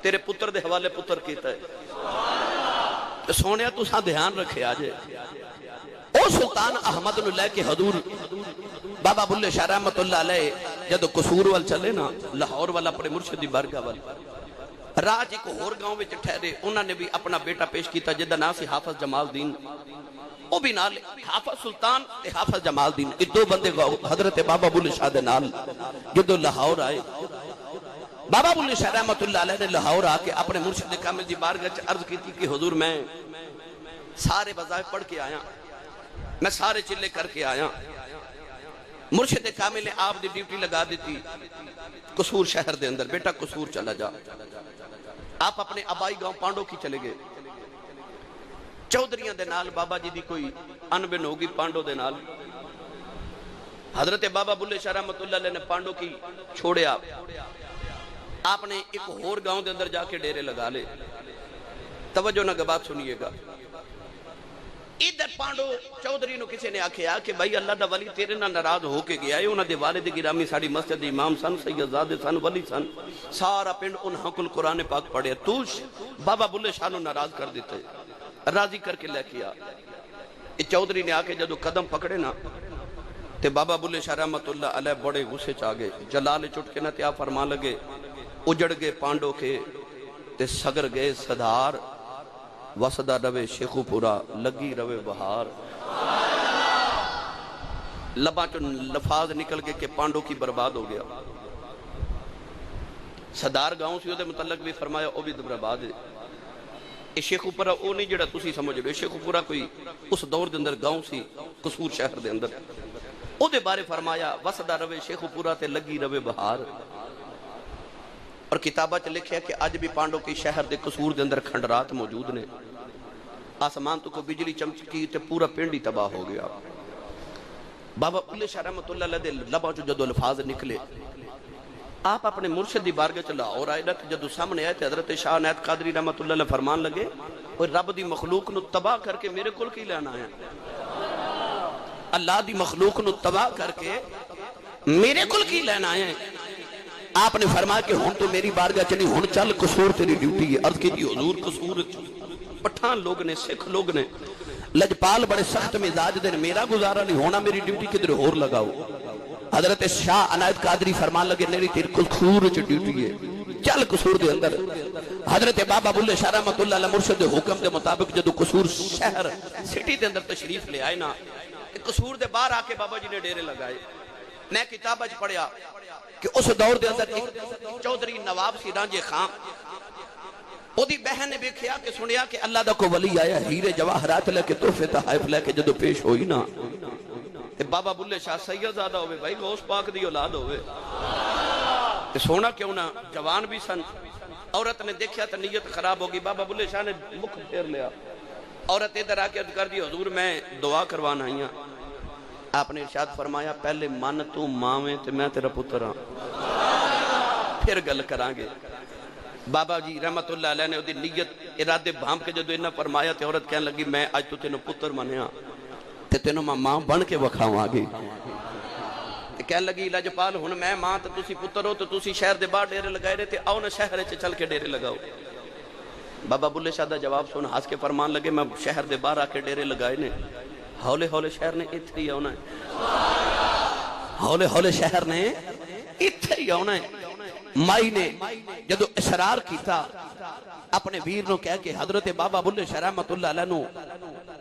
B: تیرے پتر دے حوالے پتر کیتا ہے سونیا تو ساں دھیان رکھے آجے او سلطان احمد نے لے کے حضور بابا بلے شاہ رحمت اللہ علیہ جدو قصور وال چلے نا لاہور والا اپنے مرشدی بارگاہ وال راج ایک اور گاؤں میں ٹھہرے انہوں نے بھی اپنا بیٹا پیش کیتا جدہ نام سی حافظ جمال دین او بھی نال حافظ سلطان تے حافظ جمال دین یہ دو بندے حضرت بابا بلے شاہ دے نال جدو لاہور آئے بابا بلے شاہ رحمت اللہ علیہ نے لاہور آ کے اپنے مرشد کامل دی بارگاہ عرض کی تھی کہ حضور میں سارے وظائف پڑھ کے آیا میں سارے چلے کر کے آیا مرشد کامل نے آپ دی ڈیوٹی لگا دیتی قصور شہر دے اندر بیٹا قصور چلا جا آپ اپنے آبائی گاؤں پانڈو کی چلے گئے چودھریاں دے نال بابا جی دی کوئی انبن ہوگی پانڈو دے نال حضرت بابا بلے شاہ رحمت اللہ علیہ نے پانڈو کی چھوڑے آپ نے ایک اور گاؤں دے اندر جا کے ڈیرے لگا لے توجہ نہ بات سنیے گا ادھر پانڈو چودھری نو کسی نے آکھیا کہ بھائی اللہ دا ولی تیرے نہ ناراض ہو کے گیا ہے انہاں دے والد گرامی ساڑی مسجد امام سن سیدزادے سن ولی سن سارا پنڈ انہاں کل قرآن پاک پڑھے تو بابا بلے شاہ نو ناراض کر دیتے راضی کر کے لے کیا یہ چودھری نے آکے جدو قدم پکڑے نا تے بابا بلے شاہ رحمت اللہ علیہ بڑے غصے چاگے جلال چٹکے نا تیا فرما لگے اجڑ گئے پانڈو کے تے سگر گئے صدار وسدہ روے شیخو پورا لگی روے بہار لباں چو لفاظ نکل گئے کہ پانڈو کی برباد ہو گیا صدار گاؤں سی دے متعلق بھی فرمایا او بھی برباد ہے یہ شیخو پورا او نہیں جڑا تسی سمجھ لے شیخو پورا کوئی اس دور دے اندر گاؤں سی قصور شہر دے اندر او دے بارے فرمایا وسدہ روے شیخو پورا تے لگی روے بہار اور کتابہ چ لکھیا کہ آج بھی پانڈو کی شہر دے قصور دے اندر کھنڈرات موجود نے آسمان تو کو بجلی چمچکی تے پورا پنڈی تباہ ہو گیا بابا بلے شاہ رحمت اللہ علیہ دے لباں چو جدو الفاظ نکلے آپ اپنے مرشد دی بارگاہ چ لاہور آئے نا جدو سامنے آئے تے حضرت شاہ عنایت قادری رحمت اللہ علیہ فرمان لگے اور رب دی مخلوق نو تباہ کر کے میرے کول کی لینا ہے؟ اللہ دی مخلوق نو تباہ کر کے میرے کول کی لینا ہے؟ آپ نے فرمایا کہ ہن تو میری بارگاہ چلی، ہن چل قصور تیری ڈیوٹی ہے۔ عرض کی تھی حضور قصور پٹھان لوگ نے، سکھ لوگ نے، لجپال بڑے سخت مزاج دے، میرا گزارا نہیں ہونا، میری ڈیوٹی کدھر اور لگاؤ۔ حضرت شاہ عنایت قادری فرمان لگے میری تیری قصور چ ڈیوٹی ہے، چل قصور دے اندر۔ حضرت بابا بلے شاہ رحمت اللہ علیہ مرشد حکم دے مطابق جدو قصور شہر سٹی دے اندر تشریف لے آئے نا، قصور دے باہر آ کے بابا جی نے ڈیرے لگائے۔ میں کتاب اچ پڑھیا کہ اس دور دے اندر ایک چودھری نواب سی رانجے خان، او دی بہن نے دیکھیا کہ سنیا کہ اللہ دا کو ولی آیا، ہیرے جواہرات لے کے تحفے تحائف لے کے جدو پیش ہوئی نا، بابا بلے شاہ سید زادہ ہوئے، بھائی غوث پاک دی اولاد ہوئے، سونا کیوں نہ، جوان بھی سن۔ عورت نے دیکھیا تو نیت خراب ہوگی، بابا بلے شاہ نے مکھ پھیر لیا۔ عورت ادھر آ کے کر دی حضور میں دعا کروانا آئی ہوں۔ آپ نے ارشاد فرمایا پہلے من تو ماویں تے میں تیرا پتر ہاں، پھر گل کران گے۔ بابا جی رحمت اللہ علیہ نے وہ دی نیت ارادے بھام کے جدو انہاں فرمایا تے عورت کہنے لگی میں آج تو تینوں پتر منیا تے تینوں میں ماں بن کے وکھاواں گی۔ کہنے لگی لجپال ہن میں ماں تے تسی پتر ہو تو تسی شہر دے باہر ڈیرے لگائے رہے تے آؤ نا شہر چ چل کے ڈیرے لگاؤ۔ بابا بلے شاہ دا جواب سن ہنس کے فرمان لگے میں شہر دے باہر آ کے ڈیرے لگائے نے، ہولے ہولے شہر نے اتھے ہی آنا ہے، ہولے ہولے شہر نے اتھے ہی آنا ہے۔ مائی نے جدو اصرار کیتا اپنے ویر نو کہہ کے حضرت بابا بلے شاہ رحمت اللہ علیہ نو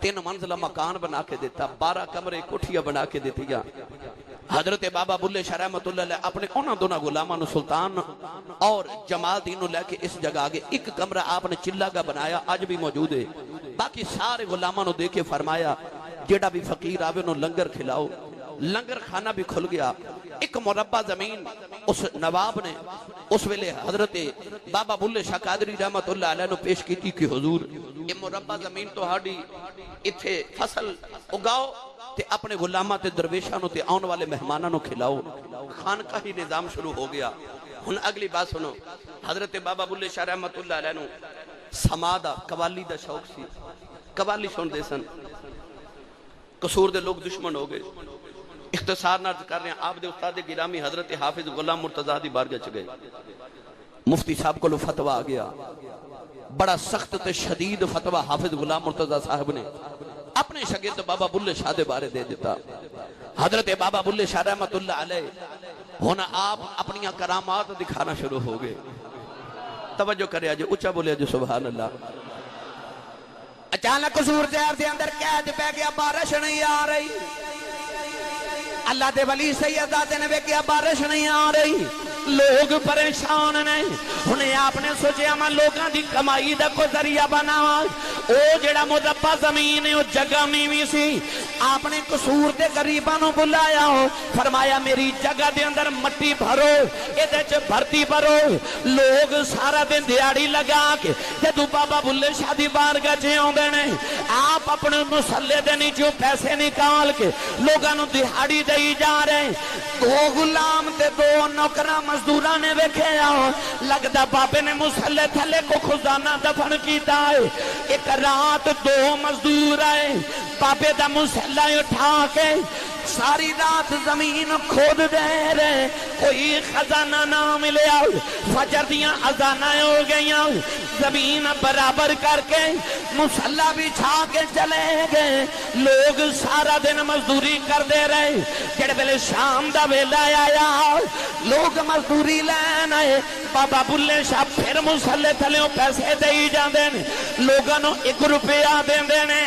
B: 3 منزلہ مکان بنا کے دیتا، 12 کمرے کوٹھیاں بنا کے دیتیا۔ حضرت بابا بلے شاہ رحمت اللہ علیہ اپنے انہاں دونوں غلاماں سلطان اور جمال دین لے کے اس جگہ آگے ایک کمرہ آپ نے چلا کا بنایا، آج بھی موجود ہے۔ باقی سارے غلاماں دے کے فرمایا جیڑا بھی فقیر آوے انہوں لنگر کھلاؤ، لنگر کھانا بھی کھل گیا۔ ایک مربع زمین اس نواب نے اس ویلے حضرت بابا بلے شاہ قادری رحمت اللہ علیہ نے پیش کی تھی کہ حضور یہ مربع زمین تو ہاڑی اتھے فصل اگاؤ تے اپنے غلامہ تے درویشانوں تے آن والے مہمانانوں کھلاؤ۔ خان کا ہی نظام شروع ہو گیا۔ ہن اگلی بات سنو، حضرت بابا بلے شاہ رحمت اللہ علیہ نے سمادہ قوالی دا شوق سی، قوالی سن دے سن۔ قصور دے لوگ دشمن ہو گئے۔ اختصار نہ کر رہے ہیں، آپ دے استاد گرامی حضرت حافظ غلام مرتضیٰ دی بارگاہ چ گئے، مفتی صاحب کو فتویٰ آ گیا، بڑا سخت تے شدید فتویٰ حافظ غلام مرتضیٰ صاحب نے اپنے شاگرد بابا بلے شاہ دے بارے دے دیتا۔ حضرت بابا بلے شاہ رحمت اللہ علیہ ہونا آپ اپنی کرامات دکھانا شروع ہو گئے۔ توجہ کرے آجے، اچھا بولے آجے سبحان اللہ۔ اچانک قصور شہر دے اندر قید پہ گیا، بارش نہیں آ رہی۔ اللہ دے ولی سیدہ نے بھی کیا بارش نہیں آ رہی، لوگ پریشان نہیں۔ انہیں آپ نے سوچے میں لوگاں دی کمائی دا کو ذریعہ بناوا۔ او جڑا مربع زمین ہے او جگہ میوی سی، آپ نے قصور دے غریبانوں بلایا ہو، فرمایا میری جگہ دے اندر مٹی بھرو، ادھے چ بھرتی بھرو۔ لوگ سارا دن دیاڑی لگا کے جدو بابا بلے شاہ دی بارگاہ چ آوندے نے، آپ اپنے مسلے دے نیچوں پیسے نکال کے لوگاں نوں دیہاڑی دئی جا رہے۔ 2 غلام تے 2 نوکراں مزدوراں نے ویکھیا لگدا بابے نے مسلے تھلے کو خزانہ دفن کیتا ہے۔ ایک رات 2 مزدور آئے، بابے دا مسلہ اٹھا کے ساری رات زمین کھود دے رہے، کوئی خزانہ نہ ملیا۔ فجر دیاں اذانیں ہو گئیاں، زمین برابر کر کے مسلح بچھا کے چلے گئے۔ لوگ سارا دن مزدوری کر دے رہے، جڑے ویلے شام دا ویلا آیا لوگ مزدوری لین آئے۔ بابا بلے شاہ پھر مسلے تھلیوں پیسے دے جاندے نے، لوگاں نوں 1 روپیہ دیندے نے۔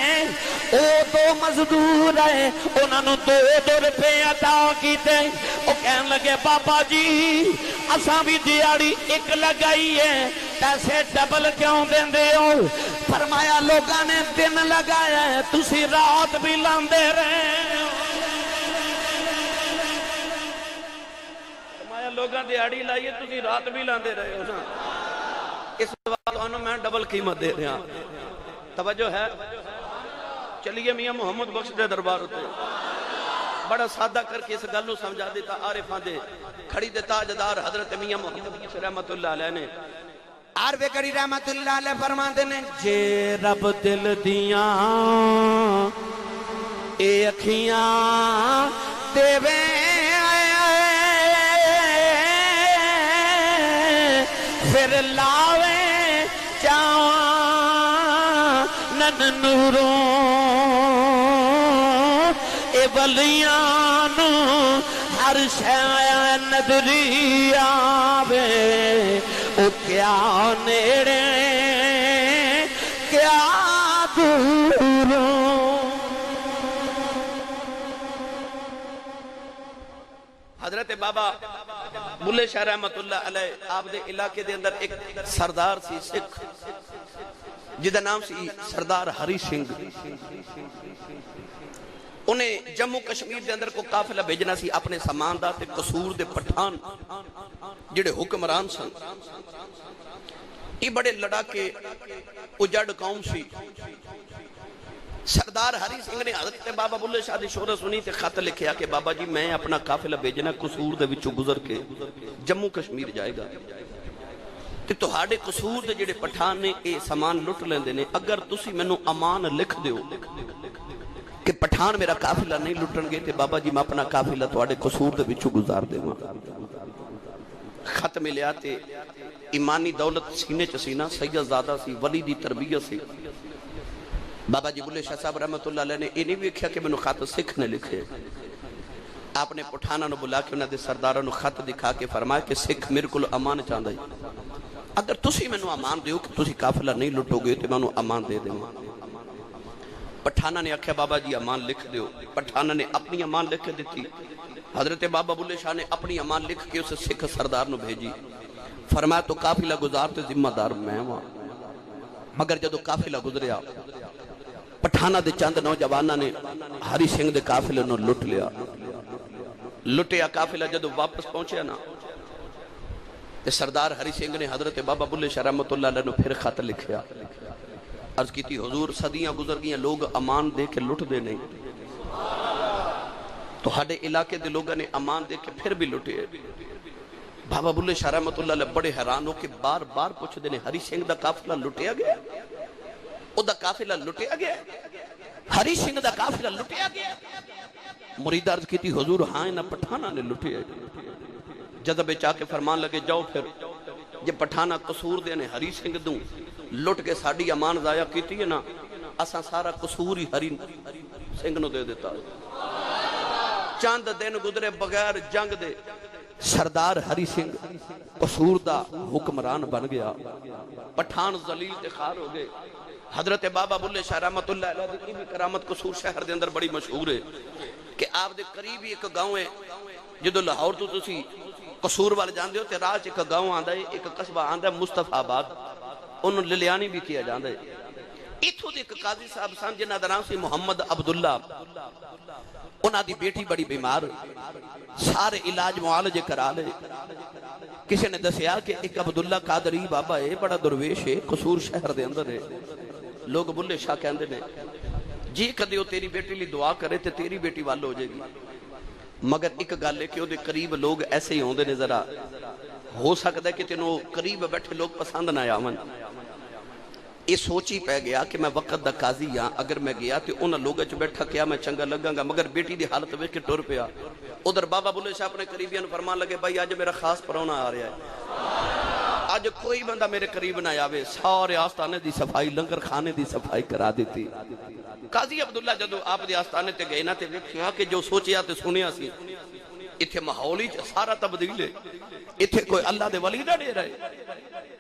B: او 2 مزدور آئے، انہاں نوں 2 روپے عطا کیتے۔ او کہن لگے بابا جی اساں بھی دیاڑی 1 لگائی ہے، پیسے ڈبل کیوں دیندے ہو؟ فرمایا لوگاں نے دن لگایا ہے، تسی رات بھی لاندے رہے۔ فرمایا لوگاں دیاڑی لائیے تسی رات بھی لاندے رہے ہو نا، اس وقت انہوں میں ڈبل قیمت دے رہا۔ توجہ ہے؟ چلیے میاں محمد بخش دے دربار ہوتے بڑا سادہ کر کے اس گلوں سمجھا دیتا عارفاں دے کھڑی دے تاجدار حضرت میاں محمد رحمت اللہ علیہ نے
C: عارف کری رحمت اللہ علیہ فرماتے نے جے رب دل دیاں اے اکھیاں دیوے پھر لاوے چاواں نن نوروں اے ولیاں نو ہر شے نظری آوے او کیا نیڑے کیا دوروں
B: حضرت بابا بلے شاہ رحمت اللہ علیہ آپ دے علاقے دے اندر ایک سردار سی سکھ جدہ نام سی سردار ہری سنگھ انہیں جموں کشمیر دے اندر کو قافلہ بھیجنا سی اپنے سامان دا تے قصور دے پٹھان جڑے حکمران سن یہ بڑے لڑا کے اجڑ قوم سی سردار ہری سنگھ نے حضرت بابا بلے شاہ دی شہرت سنی تے خط لکھیا کہ بابا جی میں اپنا قافلہ بھیجنا قصور دے وچوں گزر کے جموں کشمیر جائے گا تے تہاڈے قصور دے جڑے پٹھان نے اے سامان لٹ لیندے نے اگر تسی مینوں امان لکھ دیو کہ پٹھان میرا قافلہ نہیں لٹن گے تے بابا جی میں اپنا قافلہ تہاڈے قصور دے وچوں گزار دیواں خط ملیا تے ایمانی دولت سینے چ سینہ سید زادہ سی ولی دی تربیت سی بابا جی بلے شاہ صاحب رحمت اللہ علیہ نے یہ نہیں ویکھیا کہ مینوں خط سکھ نے لکھے آپ نے پٹھاناں نو بلا کے انہاں دے سرداراں نو خط دکھا کے فرمایا کہ سکھ میرے کول امان چاہندا ہے اگر تسی مینوں امان دیو کہ تسی قافلہ نہیں لٹو گے تے مینوں امان دے دیواں پٹھاناں نے آکھیا بابا جی امان لکھ دیو پٹھاناں نے اپنی امان لکھ کے دتی حضرت بابا بلے شاہ نے اپنی امان لکھ کے اسے سکھ سردار نو بھیجی فرمایا تو قافلہ گزار تے ذمہ دار میں ہوں مگر جدو قافلہ گزریا پٹھانہ دے چند نوجوانہ نے ہری سنگھ دے قافلے نو لٹ لیا لٹیا قافلہ جدو واپس پہنچیا نا تے سردار ہری سنگھ نے حضرت بابا بلے شاہ رحمت اللہ علیہ نے پھر خط لکھیا عرض کی تھی حضور صدیاں گزر گئیں لوگ امان دے کے لٹ دے نہیں تو ہڈے علاقے دے لوگوں نے امان دے کے پھر بھی لٹے بابا بلے شاہ رحمت اللہ علیہ بڑے حیران ہو کے بار بار پوچھ دے نے ہری سنگھ دا قافلہ لٹیا گیا او دا قافلہ لٹیا گیا ہری سنگھ دا قافلہ لٹیا گیا مرید عرض کی تھی حضور ہاں نہ پٹھانہ نے لٹیا جذبے چاہ کے فرمان لگے جاؤ پھر جب پٹھانہ قصور دے نے ہری سنگھ دوں لٹ کے ساڑی امان ضائع کیتی ہے نا اساں سارا قصور ہی ہری سنگھ نو دے دیتا چاند دن گزرے بغیر جنگ دے سردار ہری سنگھ قصور دا حکمران بن گیا پٹھان ذلیل تے خار ہو گئے حضرت بابا بلے شاہ رحمت اللہ علیہ کی بھی کرامت قصور شہر دے اندر بڑی مشہور ہے کہ آپ دے قریب ایک گاؤں ہے جدو لاہور تو تسی قصور والے جاندے ہو تے راج ایک گاؤں آندہ ہے ایک قصبہ آندہ ہے مصطفیٰ آباد انہوں للیانی بھی کیا جاندہ ہے اتھو دے ایک قاضی صاحب سان جنہ دران سے محمد عبداللہ انہاں دی بیٹی بڑی بیمار سارے علاج معالجے کرا لے کسی نے دسیا کہ ایک عبداللہ قادری بابا ہے بڑا درویش ہے قصور شہر دے اندر ہے لوگ بلے شاہ کہندے نے جی کدے ہو تیری بیٹی لی دعا کرے تے تیری بیٹی والو ہو جائے گی مگر ایک گل ہے کہ وہ دے قریب لوگ ایسے ہی ہوندے نے ذرا ہو سکتا ہے کہ تینوں قریب بیٹھے لوگ پسند نہ آون یہ سوچی پہ گیا کہ میں وقت دا قاضی ہاں اگر میں گیا تو انہاں لوگوں چ بیٹھا کیا میں چنگا لگاں گا مگر بیٹی دی حالت ویکھ کے ٹر پیا ادھر بابا بلے شاہ اپنے قریبیاں فرمان لگے بھائی آج میرا خاص پرونا آ رہا ہے آج کوئی بندہ میرے قریب نہ آوے سارے آستانے دی صفائی لنگر خانے دی صفائی کرا دیتی قاضی عبداللہ جدو آپ دی آستانے تے گئے نا تے ویکھیا کہ جو سوچیا تے سنیا سی اتھے ماحولی سارا تبدیل ہے اتھے کوئی اللہ دے ولی دا ڈیر ہے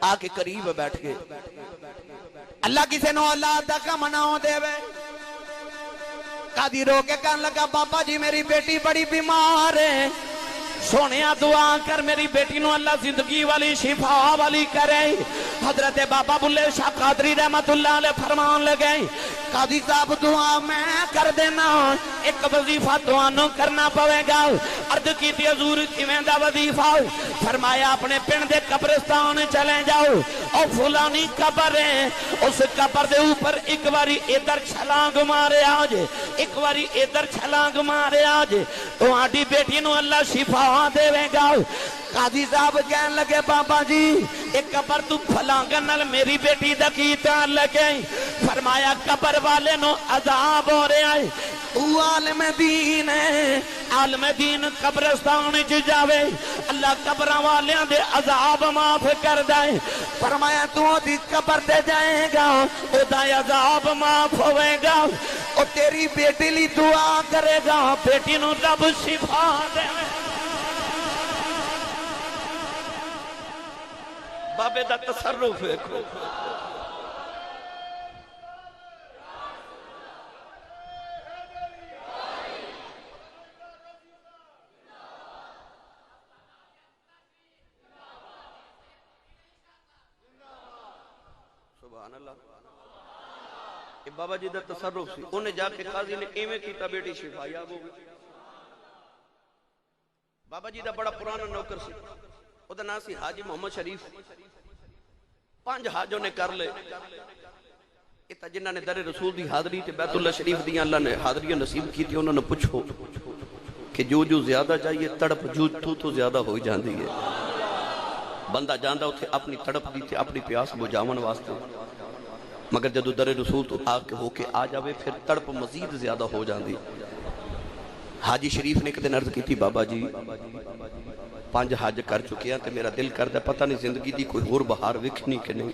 B: آ کے قریب بیٹھ کے
C: اللہ کسے نو اللہ دا کا مناؤ دے وے قاضی رو کے کہنے لگا بابا جی میری بیٹی بڑی بیمار ہے سونیا دعا کر میری بیٹی نو اللہ زندگی والی شفا والی کرے حضرت بابا بلے شاہ قادری رحمت اللہ علیہ فرمان لگے قاضی صاحب دعا میں کر دینا ایک وظیفہ دعانوں کرنا پوے گا عرض کی تھی حضور کیویں دا وظیفہ فرمایا اپنے پنڈ دے قبرستان چلے جاؤ اور فلانی قبر ہے اس قبر دے اوپر ایک باری ادھر چھلانگ مارے آج ایک باری ادھر چھلانگ مارے آج تو آڈی بیٹی نو اللہ شفا دے گا قاضی صاحب کہنے لگے بابا جی ایک قبر تو پھلانگن نال میری بیٹی دا کیتا لگے فرمایا قبر والے نو عذاب ہو رہا ہے تو عالم دین ہے عالم دین قبرستان چ جاوے اللہ قبراں والیاں دے عذاب معاف کر دے فرمایا تو دی قبر تے جائے گا او دا عذاب معاف ہوے گا او تیری بیٹی لی دعا کرے گا بیٹی نو رب شفا دے بابے دا تصرف دیکھو سبحان اللہ یہ بابا جی دا تصرف سی انہیں جا کے قاضی نے ایویں کیتا بیٹی شفا یاب ہو گئی بابا جی دا بڑا پرانا نوکر سی وہ دا نام سی حاجی محمد شریف 5 حاجوں نے کر لے اتا جنہ نے در رسول دی حاضری تے بیت اللہ شریف دی اللہ نے حاضری نصیب کی تھی انہوں نے پوچھو کہ جو زیادہ چاہیے تڑپ جو تو زیادہ ہو جاندی ہے بندہ جاندہ ہوتے اپنی تڑپ دی تھی اپنی پیاس بجھاون واسطے مگر جدو در رسول تو ہو کے آ جاوے پھر تڑپ مزید زیادہ ہو جاندی حاجی شریف نے ایک دن عرض کی تھی بابا جی 5 حج کر چکے ہیں تے میرا دل کر دے پتہ نہیں زندگی دی کوئی اور بہار وکھنی کہ نہیں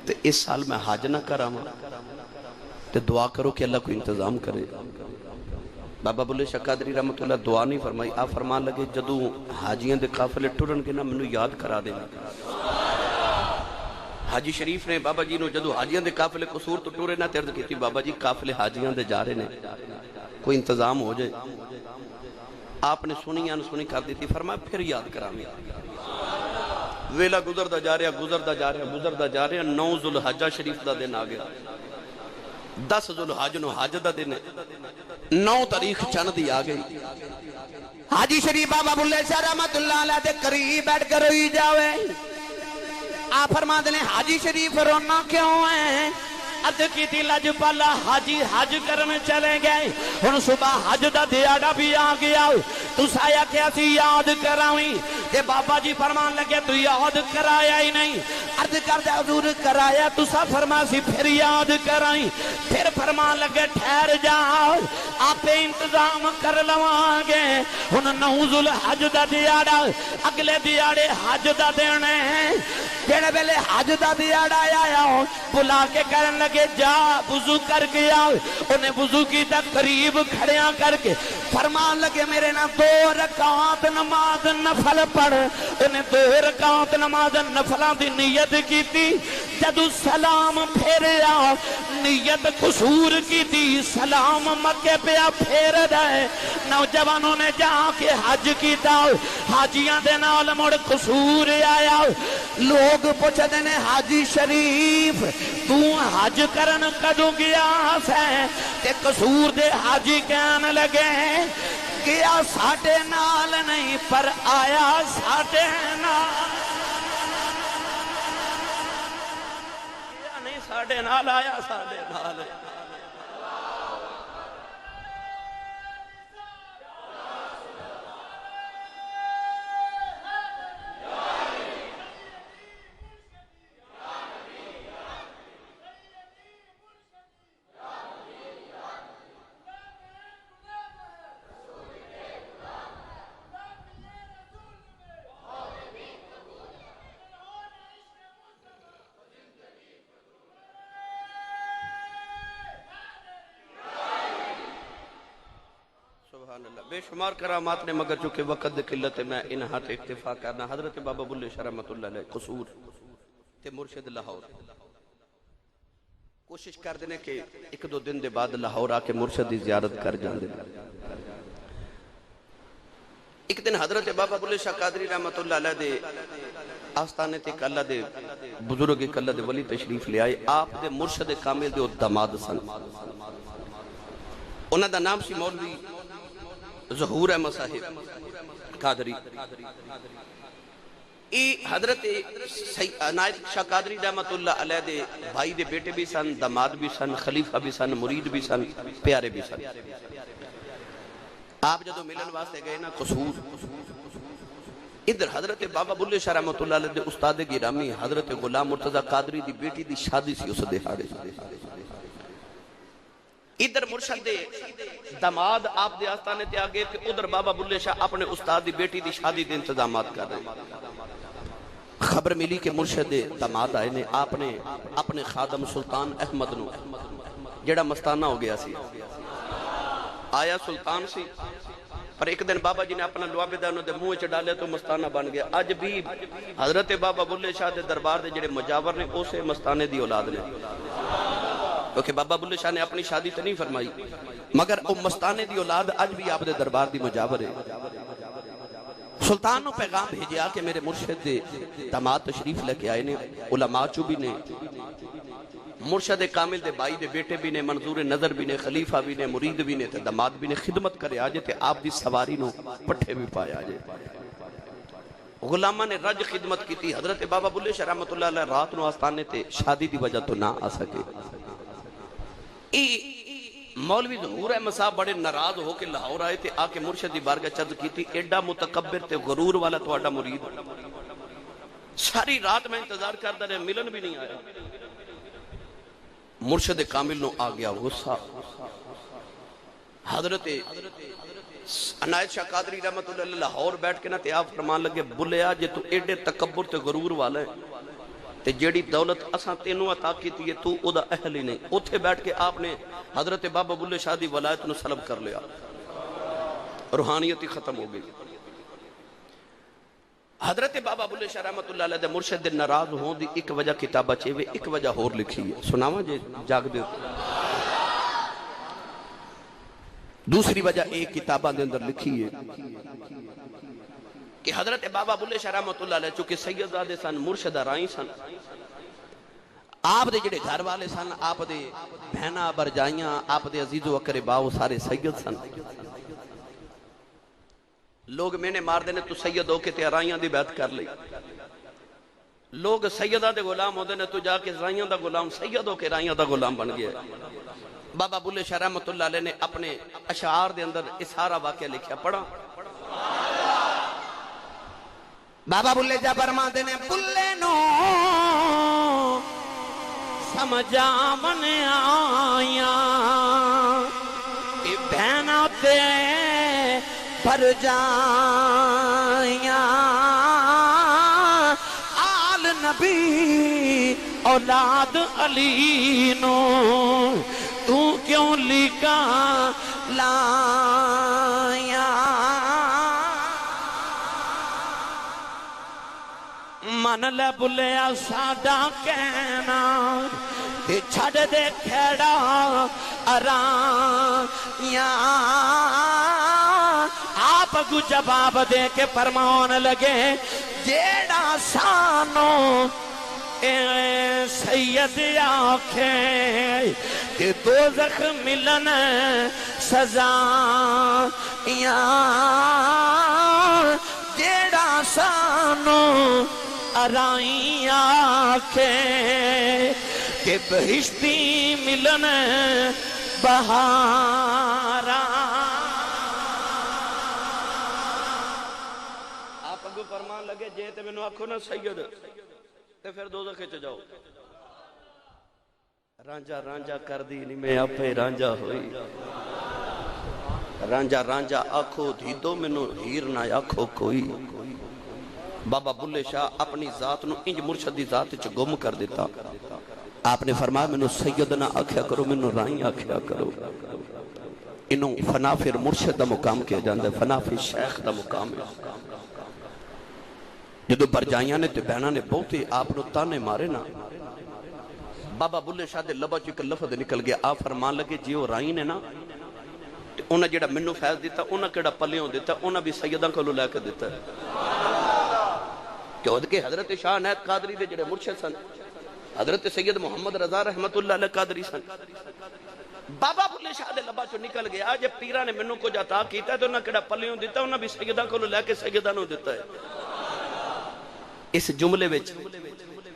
C: تے اس سال میں حج نہ کراں تے دعا کرو کہ اللہ کوئی انتظام کرے بابا بلے شاہ قادری رحمت اللہ دعا نہیں فرمائی آپ فرمان لگے جدو حاجیاں دے قافلے ٹرن کے نا منو یاد کرا دینا حاجی شریف نے بابا جی نو جدو حاجیاں دے قافلے قصور تو ٹورے نہ ترد کی تھی بابا جی قافلے حاجیاں دے جا رہے نے کوئی انتظام ہو جائے آپ نے سنی یا نہ سنی کر دی تھی فرمایا پھر یاد کرامی ویلا گزردہ جا رہا 9 ذوالحجہ شریف دا دن آگیا 10 ذوالحج نو حج دا دن 9 تاریخ چند دی آگئی حاجی شریف بابا بلے شاہ رحمت اللہ علیہ دے قریب بیٹھ کر روئی جاوے آپ فرما دلیں حاجی شریف رونا کیوں ہے عرض کی تھی لج پالا حاجی حج کرنے چلے گئے ہن صبح حج دا دیاڑا بھی آ گیا تو سایا کیا سی یاد کراویں تے بابا جی فرمان لگے تو یاد کرایا ہی نہیں عرض کر دے حضور کرایا تو سا فرما سی پھر یاد کرائیں پھر فرمان لگے ٹھہر جاؤ آپ انتظام کر لواں گے ہن 9 ذوالحج دا دیاڑا اگلے دیاڑے حج دا دینے جڑے ویلے حج دا دیاڑا آیا بلا کے کرن لگے جا وضو کر کے آؤ انہیں وضو کی تا قریب کھڑیاں کر کے فرمان لگے میرے نا 2 رکعات نماز نفل پڑھ انہیں 2 رکعات نماز نفلاں دی نیت کی تھی جدو سلام پھیریا نیت قصور کی تھی سلام مکے پہ پھیر رہے نوجوانوں نے جا کے حج کیتا حاجیاں دے نال مڑ قصور آیا لوگ پوچھتے ہیں حاجی شریف تو حج کرن کدو گیا ہے تے قصور دے حاجی کہنے لگے گیا ساڑھے نال نہیں پر آیا ساڑھے نال گیا نہیں ساڑھے نال آیا ساڑھے نال بے شمار کرامات نے مگر چونکہ وقت قلت میں انہا تے اکتفا کرنا حضرت بابا بلے شاہ رحمت اللہ علیہ قصور تے مرشد لاہور کوشش کر دینے کہ 1-2 دن دے بعد لاہور آ کے مرشد دی زیارت کر جان دے ایک دن حضرت بابا بلے شاہ قادری رحمت اللہ علیہ دے آستانے تے اللہ دے بزرگ اللہ دے ولی تشریف لے آئے. آپ دے مرشد کامل دے داماد سن. انہاں دا نام سی مولوی ظہور احمد صاحب قادری. حضرت عنایت شاہ قادری رحمت اللہ علیہ دے بھائی دے بیٹے بھی سن، داماد بھی سن، خلیفہ بھی سن، مرید بھی سن، پیارے بھی سن. آپ جدو ملن واسطے گئے نا قصور، ادھر حضرت بابا بلے شاہ رحمت اللہ علیہ دے استاد گرامی حضرت غلام مرتضی قادری دی بیٹی دی شادی سی اس دہاڑے. ادھر مرشد دے داماد آپ دے آستانے تے آگے تے ادھر بابا بلے شاہ اپنے استاد دی بیٹی دی شادی دے انتظامات کر رہے. خبر ملی کہ مرشد دے داماد آئے نے. آپ نے اپنے خادم سلطان احمد نو جڑا مستانہ ہو گیا سی، آیا سلطان سی، پر ایک دن بابا جی نے اپنا لوابدہ انہوں دے منہ چ ڈالے تو مستانہ بن گیا. اج بھی حضرت بابا بلے شاہ دے دربار دے جڑے مجاور نے اسے مستانے دی اولاد نے، کیونکہ بابا بلے شاہ نے اپنی شادی تو نہیں فرمائی مگر وہ مستانے دی اولاد اج بھی آپ دے دربار دی مجاور ہے. سلطان نو پیغام بھیجیا کہ میرے مرشد دے داماد تشریف لے کے آئے نے، علماء چو بھی نے، مرشد کامل دے بھائی دے بیٹے بھی نے، منظور نظر بھی نے، خلیفہ بھی نے، مرید بھی نے، تے داماد بھی نے. خدمت کرے آجے تے آپ دی سواری نو پٹھے بھی پائے آجے. غلامہ نے رج خدمت کی تھی. حضرت بابا بلے شاہ رحمت اللہ علیہ رات نو آستانے تے شادی دی وجہ تو نہ آ سکے. مولوی ظہور احمد صاحب بڑے ناراض ہو کے لاہور آئے تھے. آ کے مرشد دی بارگاہ چرض کی تھی، ایڈا متکبر تے غرور والا تہاڈا مرید ساری رات میں انتظار کرتا رہے، ملن بھی نہیں آیا. مرشد کامل نو آ گیا غصہ. حضرت عنایت شاہ قادری رحمت اللہ علیہ لاہور بیٹھ کے نا تے آپ فرمان لگے، بلیا جے تو ایڈے تکبر تے غرور والا ہے تے جیڑی دولت اساں تینوں عطا کیتی ہے تو او دا اہل ہی نہیں. اتھے بیٹھ کے آپ نے حضرت بابا بلے شاہ دی ولایت نو سلب کر لیا. روحانیت ہی ختم ہو گئی. حضرت بابا بلے شاہ رحمت اللہ علیہ دے مرشد دے ناراض ہون دی ایک وجہ کتابہ چیوے، ایک وجہ ہور لکھی ہے، سناواں جے جاگ دے. دوسری وجہ ایک کتابہ دے اندر لکھی ہے کہ حضرت بابا بلے شاہ رحمت اللہ علیہ چونکہ سید زادے سن، مرشدہ رائی سن، آپ دے جڑے گھر والے سن، آپ دے بہنہ برجائیاں، آپ دے عزیز و اقرباء سارے سید سن. لوگ میں نے مار دینے تو سید ہو کے تے رائیاں دی بیعت کر لئی. لوگ سیدہ دے غلام ہو دینے تو جا کے رائیاں دا غلام، سید ہو کے رائیاں دا غلام بن گیا. بابا بلے شاہ رحمت اللہ علیہ نے اپنے اشعار دے اندر اس سارا واقعہ لکھیا. پڑھا بابا بلے جا برما دینے، بلے نو سمجھا من آیا کہ بہنہ تے پر جائیاں، آل نبی اولاد علی نو تو کیوں لکا لایا. من لے بلیا ساڈا کہنا تے چھڑ دے کھیڑا ارایا. آپ کو جواب دے کے فرمان لگے، جیڑا سانو اے سید آکھے کہ دوزخ ملن سزا یا، جیڑا سانو ارائی آکھے کہ بہشتی ملن بہارا. آپ اگو فرمان لگے، جے تے میں نو آکھو نا سید تے پھر دوزخ چ جاؤ. رانجا رانجا کر دی نہیں میں آپے رانجا ہوئی. رانجا رانجا آکھو دھیدو منو ہیر نہ آکھو کوئی. بابا بلے شاہ اپنی ذات نو انج مرشد دی ذات چ گم کر دیتا. آپ نے فرمایا منو سید نہ آکھیا کرو، منو رائیں آکھیا کرو. انہوں فنا پھر مرشد دا مقام کیا جاندہ ہے، فنا پھر شیخ دا مقام ہے. جدو برجائیاں نے تے بہنہ نے بہتے آپ نو تانے مارے نا، بابا بلے شاہ دے لبا چو ایک لفظ نکل گیا. آپ فرمان لگے جیو رائیں نے نا انہیں جڑا منو فیض دیتا انہیں کیڑا پلیوں دیتا انہیں بھی سیدہ کو لے کے دیتا ہے کہ حضرت شاہ عنایت قادری دے جڑے مرشد سن حضرت سید محمد رضا رحمت اللہ علیہ قادری سن بابا بلے شاہ دے لبا چو نکل گیا جب پیرہ نے منو کو جاتا کیتا ہے تو انہیں کیڑا پلیوں دیتا انہیں بھی سیدہ کو لے کے سیدہ نو دیتا ہے اس جملے وچ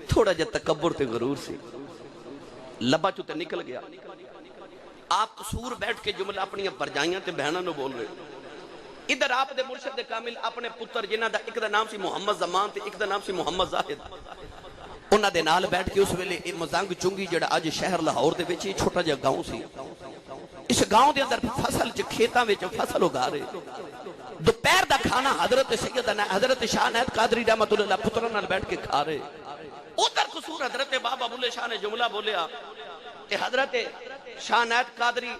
C: تھوڑا جا تکبر تے غرور سی لبا چو تے نکل گیا آپ قصور بیٹھ کے جملہ اپنی برجائیاں تے بہنہ نو بول رہے ادھر آپ دے مرشد کامل اپنے پتر جنہ دا ایک دا نام سی محمد زمان تے ایک دا نام سی محمد زاہد انہاں دے نال بیٹھ کے اس ویلے مزنگ چنگی جڑا آج شہر لاہور دے وچ چھوٹا جا گاؤں سی اس گاؤں دے اندر فصل چ کھیتاں وچ فصل اگا رہے دوپہر دا کھانا حضرت سیدنا حضرت شاہ عنایت قادری رحمت اللہ پتراں نال بیٹھ کے کھا رہے ادھر قصور حضرت بابا بلے شاہ نے جملہ بولیا کہ حضرت شاہ عنایت قادری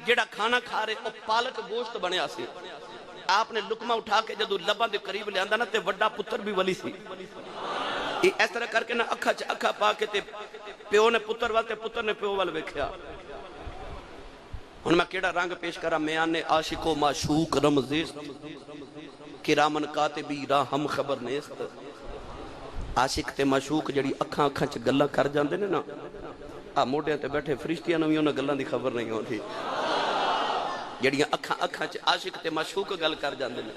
C: جڑا کھانا کھا رہے وہ پالک گوشت بنیا سی آپ نے لقمہ اٹھا کے جدو لباں دے قریب لے آندہ نا تے وڈا پتر بھی ولی سی اس طرح کر کے نا اکھا پا کے تے پیو نے پتر والتے پتر نے پیو وال ویکھیا ہن میں کیڑا رنگ پیش کرا میانے عاشق و معشوق رمزیست کرامن کاتبی راہم خبر نیست عاشق تے معشوق جڑی اکھاں چ گلاں کر جاندے نے نا موڈیاں تے بیٹھے فرشتیاں نوں وی انہاں گلاں دی خبر نہیں ہوندی جڑیاں اکھاں چ عاشق تے معشوق گل کر جاندے نے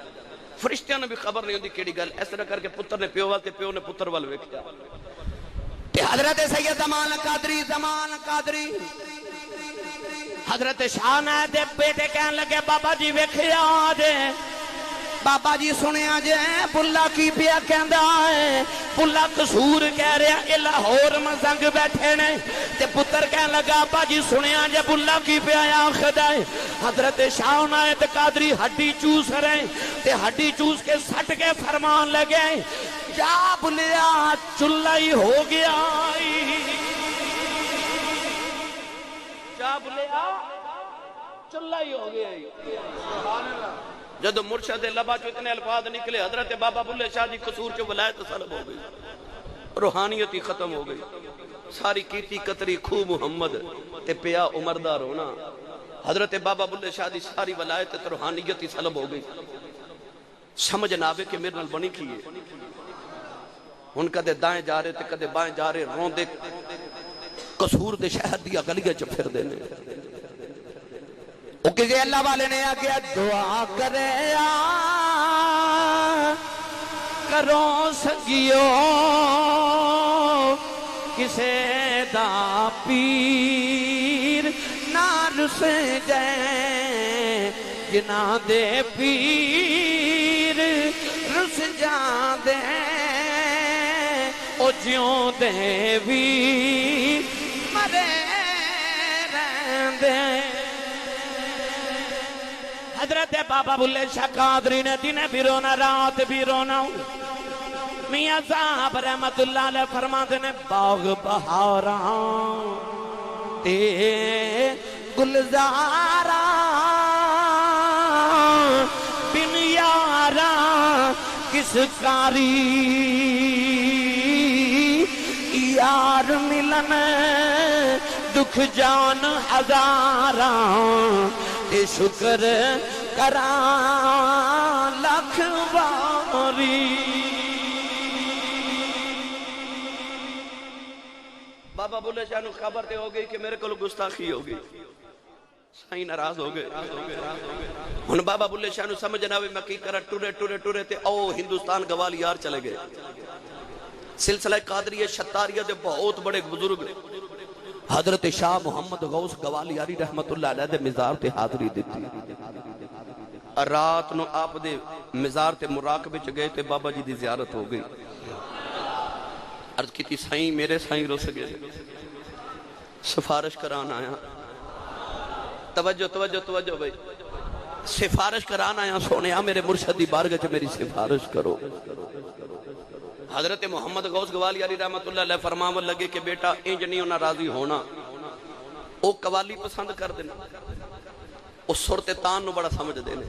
C: فرشتیاں نوں بھی خبر نہیں ہوندی کیڑی گل اس طرح کر کے پتر نے پیو وال تے پیو نے پتر وال ویکھیا تے حضرت سید زمان قادری حضرت شاہ عنایت دے بیٹے کہن لگے بابا جی ویکھیا جے بابا جی سنیا جے بلا کی پیا کہندا ہے بلا قصور کہہ رہا اے لاہور مزنگ بیٹھے نے تے پتر کہن لگا ابا جی سنیا جے بلا کی پیا آخدا ہے حضرت شاہ عنایت قادری ہڈی چوس رہے تے ہڈی چوس کے سٹ کے فرمان لگے جا بلیا چلہ ہی ہو گیا جا بلیا چلہ ہی ہو گیا جدو مرشد لبا چو اتنے الفاظ نکلے حضرت بابا بلے شاہ جی قصور چو ولایت سلب ہو گئی روحانیتی ختم ہو گئی ساری کیتی قطری خو محمد تے پیا عمر دا رونا حضرت بابا بلے شاہ جی ساری ولایت تے روحانیتی سلب ہو گئی سمجھ نہ آوے کہ میرے نال بنی کیے ان کدے دائیں جا رہے تے کدے بائیں جا رہے رون دے قصور دے شہر دیا گلیاں چ پھر دینے وہ کسی اللہ والے نے آگیا دعا کرے کرو سنگیو کسے دا پیر نار سے جائے جنا دے پیر رس جا دے او جیوں دے بھی مرے رہن دے حضرت بابا بلے شاہ قادری نے دن بھی رونا رات بھی رونا میاں صاحب رحمت اللہ علیہ فرماتے نے باغ بہاراں تے گلزاراں بن یاراں کس کاری یار ملن دکھ جان ہزاراں تے شکر کران لکھ باری بابا بلے شاہ نو خبر تے ہو گئی کہ میرے کو گستاخی ہو گئی سائیں ناراض ہو گئے ہن بابا بلے شاہ نو سمجھ نہ آوے میں کی کرا ٹرے تے او ہندوستان گوالیار چلے گئے سلسلہ قادریہ شتاریہ دے بہت بڑے بزرگ حضرت شاہ محمد غوث گوالیاری رحمت اللہ علیہ دے مزار تے حاضری دیتی رات نو آپ دے مزار تے مراقبے چ گئے تے بابا جی دی زیارت ہو گئی عرض کی تھی سائیں میرے سائیں رس گئے سفارش کران آیا توجہ بھائی سفارش کران آیا سونے میرے مرشد دی بارگاہ چ میری سفارش کرو حضرت محمد غوث گوالیاری رحمت اللہ علیہ فرماون لگے کہ بیٹا انج نہیں ہونا راضی ہونا او قوالی پسند کر دینا او صورت تان نو بڑا سمجھ دینے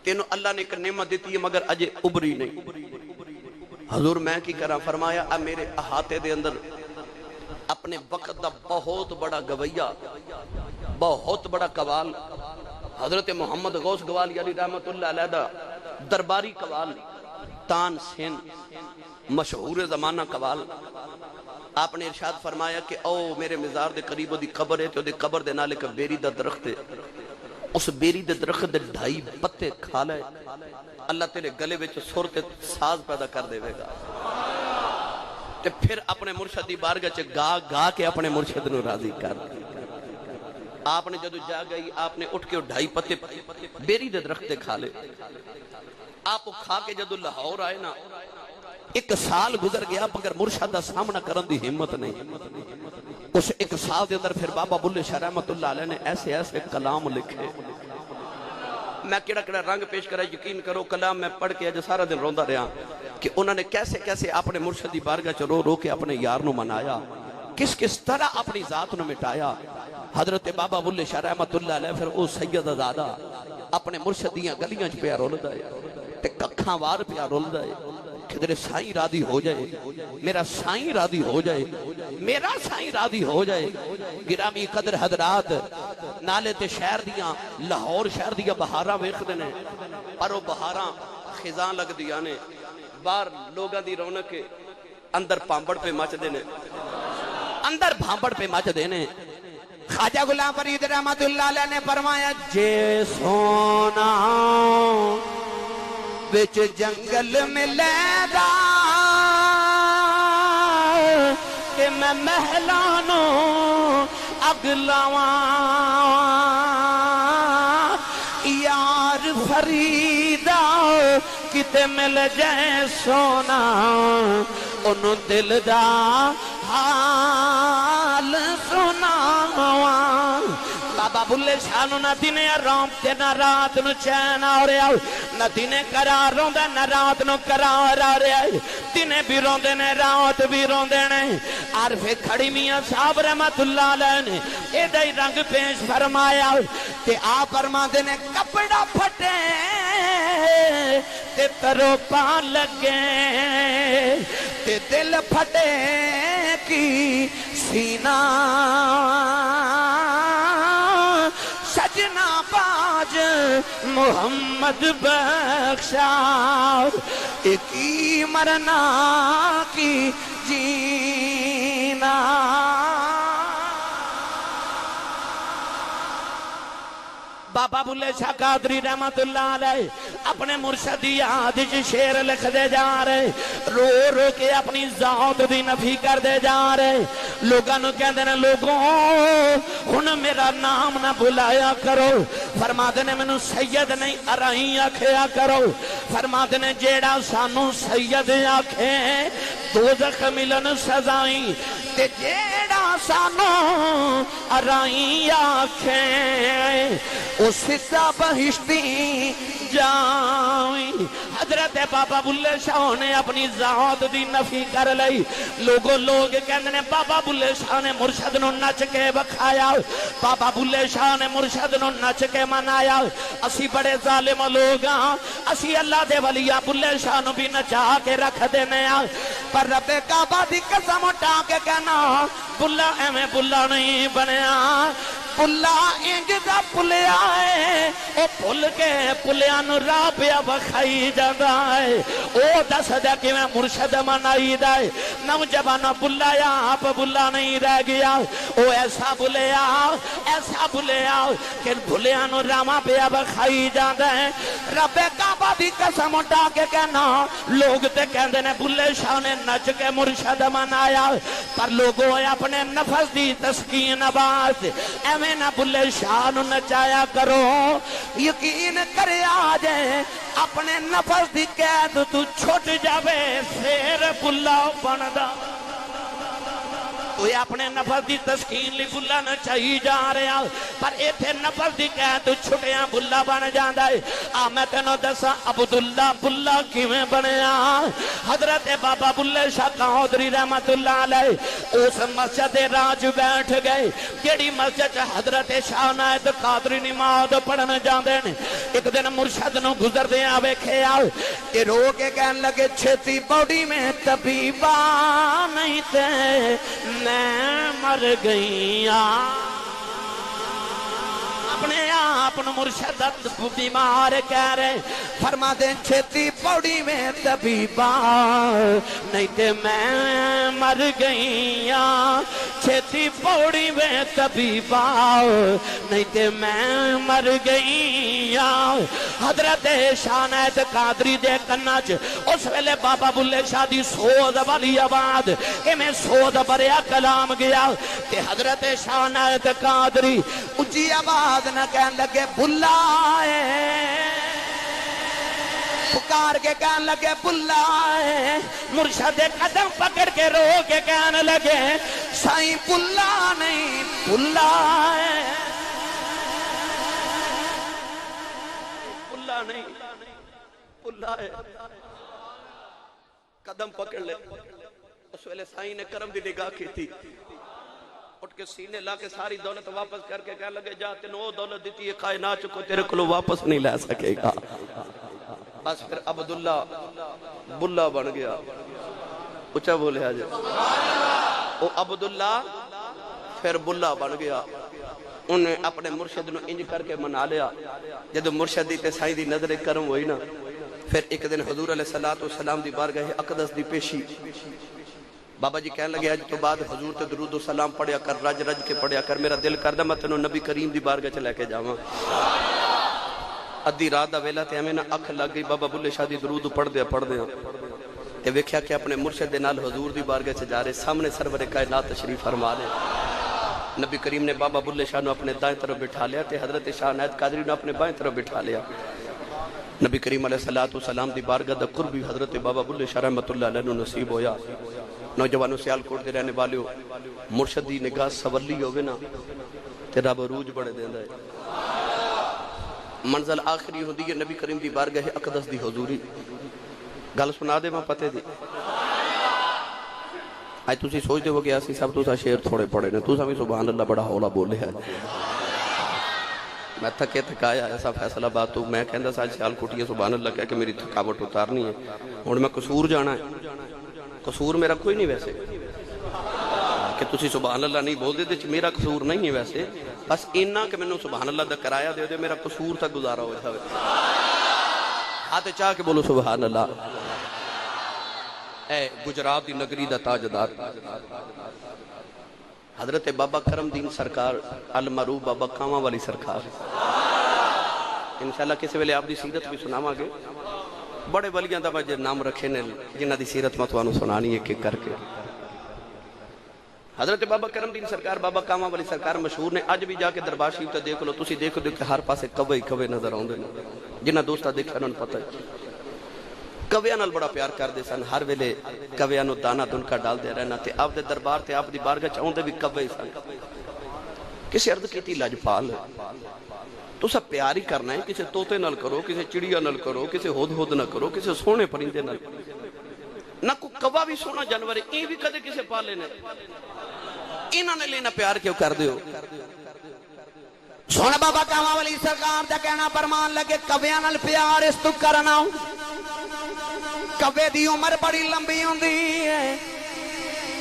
C: تینوں اللہ نے ایک نعمت دیتی ہے مگر اجے ابری نہیں حضور میں کی کرا فرمایا اب میرے احاطے دے اندر اپنے وقت دا بہت بڑا گویہ بہت بڑا قوال حضرت محمد غوث گوالی علی رحمت اللہ علیہ دا درباری قوال تان سین مشہور زمانہ قوال آپ نے ارشاد فرمایا کہ او میرے مزار دے قریب دی قبر ہے تو دی قبر دے نالے کا بیری دا درخت ہے، اس بیری دے درخت دے 2.5 پتے کھا لے اللہ تیرے گلے وچ سر تے ساز پیدا کر دے گا، تے پھر اپنے مرشد دی بارگاہ چ گا گا کے اپنے مرشد نو راضی کر۔ آپ نے جدو جا گئی آپ نے اٹھ کے 2.5 پتے بیری دے درخت تے کھا لے، آپ کھا کے جدو لاہور آئے نا 1 سال گزر گیا مگر مرشد دا سامنا کرن دی ہمت نہیں۔ اس 1 سال دے اندر پھر بابا بلے شاہ رحمت اللہ علیہ نے ایسے ایسے کلام لکھے، میں کیڑا رنگ پیش کرا، یقین کرو کلام میں پڑھ کے سارا دن روندا رہا کہ انہوں نے کیسے کیسے اپنے مرشد دی بارگاہ چ رو رو کے اپنے یار نو منایا، کس طرح اپنی ذات نو مٹایا۔ حضرت بابا بلے شاہ رحمت اللہ علیہ پھر او سید زادہ اپنے مرشد دیاں گلیاں چ پیا رولدا ہے تے ککھاں وار پیا رولدا ہے کہ تیرے سائیں راضی ہو جائے، میرا سائیں راضی ہو جائے، میرا سائیں راضی ہو جائے۔ گرامی قدر حضرات نالے تے شہر دیاں لاہور شہر دیاں بہاراں ویکھدے نے پر او بہاراں خزاں لگ دیاں نے، باہر لوگاں دی رونق اندر پامبڑ پہ مچ دے نے، اندر بھامبڑ پہ مچ دے نے۔ خواجہ غلام فرید رحمت اللہ علیہ نے فرمایا جے سونا بچ جنگل میں لیدا کہ میں محلانوں اگلاواں یار فریدہ کتے مل جائے سونا انہوں دل دا حال سناواں۔ بابا بلے شاہ نو نہ دینے آرام تے نہ رات نو چین آ رہا، نہ دینے قرار روندہ نہ رات نو قرار آ رہا، دینے بھی روندے نے رات بھی روندے نے۔ عارف کھڑی میاں صاحب رحمت اللہ علیہ نے ایدائی رنگ پیش فرمایا تے آپ فرما دینے کپڑا پھٹے تے ترو پا لگے تے دل پھٹے کی سینہ سجنا باج محمد بخشا ایکی مرنا کی جینا۔ بابا بلے شاہ قادری رحمت اللہ علیہ اپنے مرشد یاد شیر لکھ دے جا رہے، رو رو کے اپنی ذات دی نفی کر دے جا رہے۔ لوگاں نو کہندے نے لوگوں ہن میرا نام نہ بلایا کرو، فرما دینے مینوں سید نہیں ارائیں آکھیا کرو، فرما دینے جیڑا سانو سید آکھے دوزخ ملن سزائیں تے جیڑا سانو ارائیں آکھے اس سزا بہشتی جائیں۔ حضرت بابا بلے شاہ نے اپنی ذات دی نفی کر لئی، لوگ کہندے نے بابا بلے شاہ نے مرشد نو نچ کے بکھایا، بابا بلے شاہ نے مرشد نو نچ کے منایا۔ اسی بڑے ظالم لوگ ہاں، اسی اللہ دے ولیاں بلے شاہ نو بھی نچا کے رکھ دینے آ، پر رب کعبہ دی قسم اٹھا کے کہنا بلا ایویں بلا نہیں بنیا، پلا انج دا پلیا ہے او پل کے پلیاں نو راہ پیا بکھائی جاندا ہے، او دس دے کہ میں مرشد منائی دا ہے۔ نوجوان بلایا آپ بلا نہیں رہ گیا، او ایسا بلیا کہ بلیاں نو راہ پیا بکھائی جاندا ہے۔ رب کعبہ دی قسم اٹھا کے کہنا لوگ تے کہندے نے بلے شاہ نے نچ کے مرشد منایا، پر لوگوں اپنے نفس دی تسکین آواز میں نہ بلے شاہ نو نچایا کرو، یقین کرے آجے اپنے نفس دی قید تو چھوٹ جاوے پھر بلا بندا۔ کوئی اپنے نفس دی تسکین لی بلا نہ چاہی جا رہا، پر ایتھے نفس دی قید چھٹیاں بلا بن جاندا ہے۔ میں تینوں دسا عبداللہ بلا کیویں بنیا۔ حضرت بابا بلے شاہ قادری رحمت اللہ علیہ اس مسجد راج بیٹھ گئے جیڑی مسجد حضرت شاہ نائد قادری نماز پڑھن جاندے نے۔ ایک دن مرشد نو گزر دے آوے کھیا کہ رو کے کہن لگے چھتی باڈی میں طبیبہ نہیں تے میں مر گئیاں۔ اپنے آپ مرشد بیمار کہہ رہے فرما دے چھتی پوڑی میں طبیبا نہیں تے میں مر گئی چھتی پوڑی میں طبیبا نہیں تے میں مر گئی حضرت شانیت قادری دے کناچ اس ویلے بابا بلے شاہ دی سود والی آواز میں سود بریا کلام گیا تے حضرت شانیت قادری اچھی آواز نہ کہن لگے بلائے پکار کے کہن لگے بلائے مرشد قدم پکڑ کے رو کے کہن لگے سائیں بلا نہیں بلائے بلا نہیں بلائے قدم پکڑ لے اس ویلے سائیں نے کرم دی نگاہ کی تھی اٹھ کے سینے لا کے ساری دولت واپس کر کے کہنے لگے جا تینوں دولت دیتی ہے کائنات کو تیرے کو واپس نہیں لے سکے گا بس پھر عبداللہ بلا بن گیا اچھا بولے آجے وہ عبداللہ پھر بلا بن گیا انہیں اپنے مرشد نو انج کر کے منا لیا جدو مرشد دی تے سائیں دی نظر کرم ہوئی نا پھر ایک دن حضور علیہ السلام دی بارگاہ اقدس دی پیشی بابا جی کہنے لگے آج تو بعد حضور تے درود و سلام پڑھیا کر رج رج کے پڑھیا کر میرا دل کردہ میں تینوں نبی کریم دی بارگاہ چلے کے جاواں ادھی رات دا ویلا تے ہمیں نا اکھ لگ گئی بابا بلے شاہ دی درود پڑھ دیا تے ویکھیا کہ اپنے مرشد دے نال حضور دی بارگاہ سے جا رہے سامنے سرور کائنات تشریف فرما لے نبی کریم نے بابا بلے شاہ نو اپنے دائیں طرف بٹھا لیا تے حضرت شاہ نائت قادری نو اپنے بائیں طرف بٹھا لیا نبی کریم علیہ السلام دی بارگاہ دا قربی حضرت بابا بلے شاہ رحمت اللہ علیہ نو نصیب ہویا نوجوانوں سیال کوٹ دے رہنے والے ہو مرشد دی نگاہ سولی ہوئے نا تے رب روج بڑے دیں دائے منزل آخری ہوندی ہے نبی کریم دی بارگاہ اقدس دی حضوری گل سنا دے ماں پتے دی آج تُسی سوچ دے ہو گیا سی سب تو سا شیر تھوڑے پڑے نے تو سا بھی سبحان اللہ بڑا ہولا بولے ہے میں تھکے تھکایا ایسا فیصلہ بات تو میں کہندہ سا سیال کوٹی سبحان اللہ کہہ کہ میری تھکاوٹ اتارنی ہے اور میں قصور جانا ہے قصور میرا کوئی نہیں ویسے کہ تُسی سبحان اللہ نہیں بول دے میرا قصور نہیں ہے ویسے بس اینا کہ میں نے سبحان اللہ دا کرایا دے دے میرا قصور تک گزارا ہو جاوے ہاتھ چاہ کے بولو سبحان اللہ اے گجرات دی نگری دا تاجدار حضرت بابا کرم دین سرکار المعروف بابا کاماں والی سرکار انشاءاللہ کسی ویلے آپ دی سیرت بھی سناواں گے بڑے ولیاں دا میں نام رکھے نے جنہ دی سیرت متوانو سنانی ہے کہ کر کے حضرت بابا کرم دین سرکار بابا کاماں والی سرکار مشہور نے آج بھی جا کے دربار شریف تے دیکھ لو تسی دیکھو کہ ہر پاسے کوے کوے نظر آؤندے نے جنہ دوستا دیکھا انہوں نے پتہ ہے کویاں نال بڑا پیار کر دے سن ہر ویلے کویاں نو دانا دنکا ڈال دے رہنا تے آپ دے دربار تے آپ دی بارگاہ چاہندے بھی کوے سن کسی عرض کیتی لجپال تو سب پیاری کرنا ہے کسی توتے نال کرو کسی چڑیا نال کرو کسی ہود ہود نہ کرو کسی سونے پرندے نال نہ کوئی کوا بھی سونا جانور ہے این بھی کدے کسی پالے نے انہوں نے لینا پیار کیوں کر دیو سونا بابا کاماں والی سرکار دا کہنا فرمان لگے کویاں نال پیار اس تو کرنا کوے دی عمر بڑی لمبی ہوندی ہے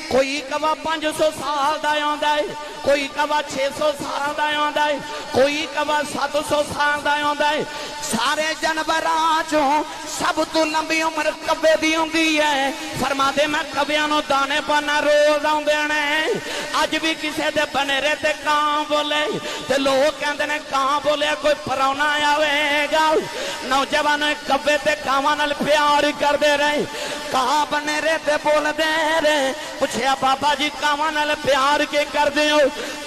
C: کوئی کوا 500 سال دا ہوندا ہے کوئی کوا 600 سال دا ہوندا ہے کوئی کوا 700 سال دا ہوندا ہے سارے جانوراں چوں سب تو لمبی عمر کوے دی ہوندی ہے فرما دے میں کویاں نو دانے پانا روز آوندے نے اج بھی کسے دے بنیرے تے کان بولے تے لوگ کہندے نے کان بولے کوئی پراونا آوے گا نوجوان کوے تے کاواں نال پیار کردے رہے کہاں بنیرے تے بول دے رہے پوچھیا بابا جی کاواں نال پیار کے کردے ہو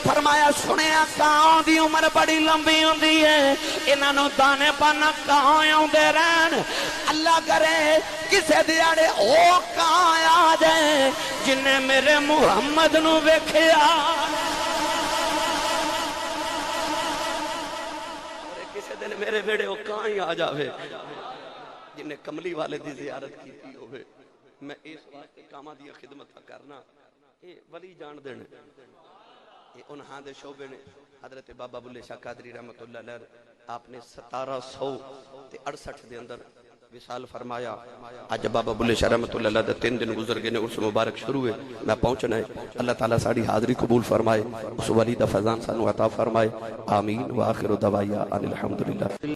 C: فرمایا سنیا کان دی عمر بڑی لمبی ہوندی ہے انہاں نو دانے پانا کان آوندے رہن اللہ کرے کسے دیاڑے او کان آ جائے جن نے میرے محمد نو ویکھیا کسے دن میرے بیڑے او کان ہی آ جاوے جن نے کملی والے دی زیارت کی تھی ہوئے میں اس واسطے کاماں دی خدمت کرنا اے ولی جان دینے اے انہاں دے شعبے نے حضرت بابا بلے شاہ قادری رحمت اللہ علیہ آپ نے 1768 دے اندر وصال فرمایا اج بابا بلے شاہ رحمۃ اللہ علیہ دے 3 دن گزر گئے نے عرس مبارک شروع ہے میں پہنچنا ہے اللہ تعالیٰ ساری حاضری قبول فرمائے اس ولی دا فیضان سانو عطا فرمائے آمین وآخر دعوایا ان الحمدللہ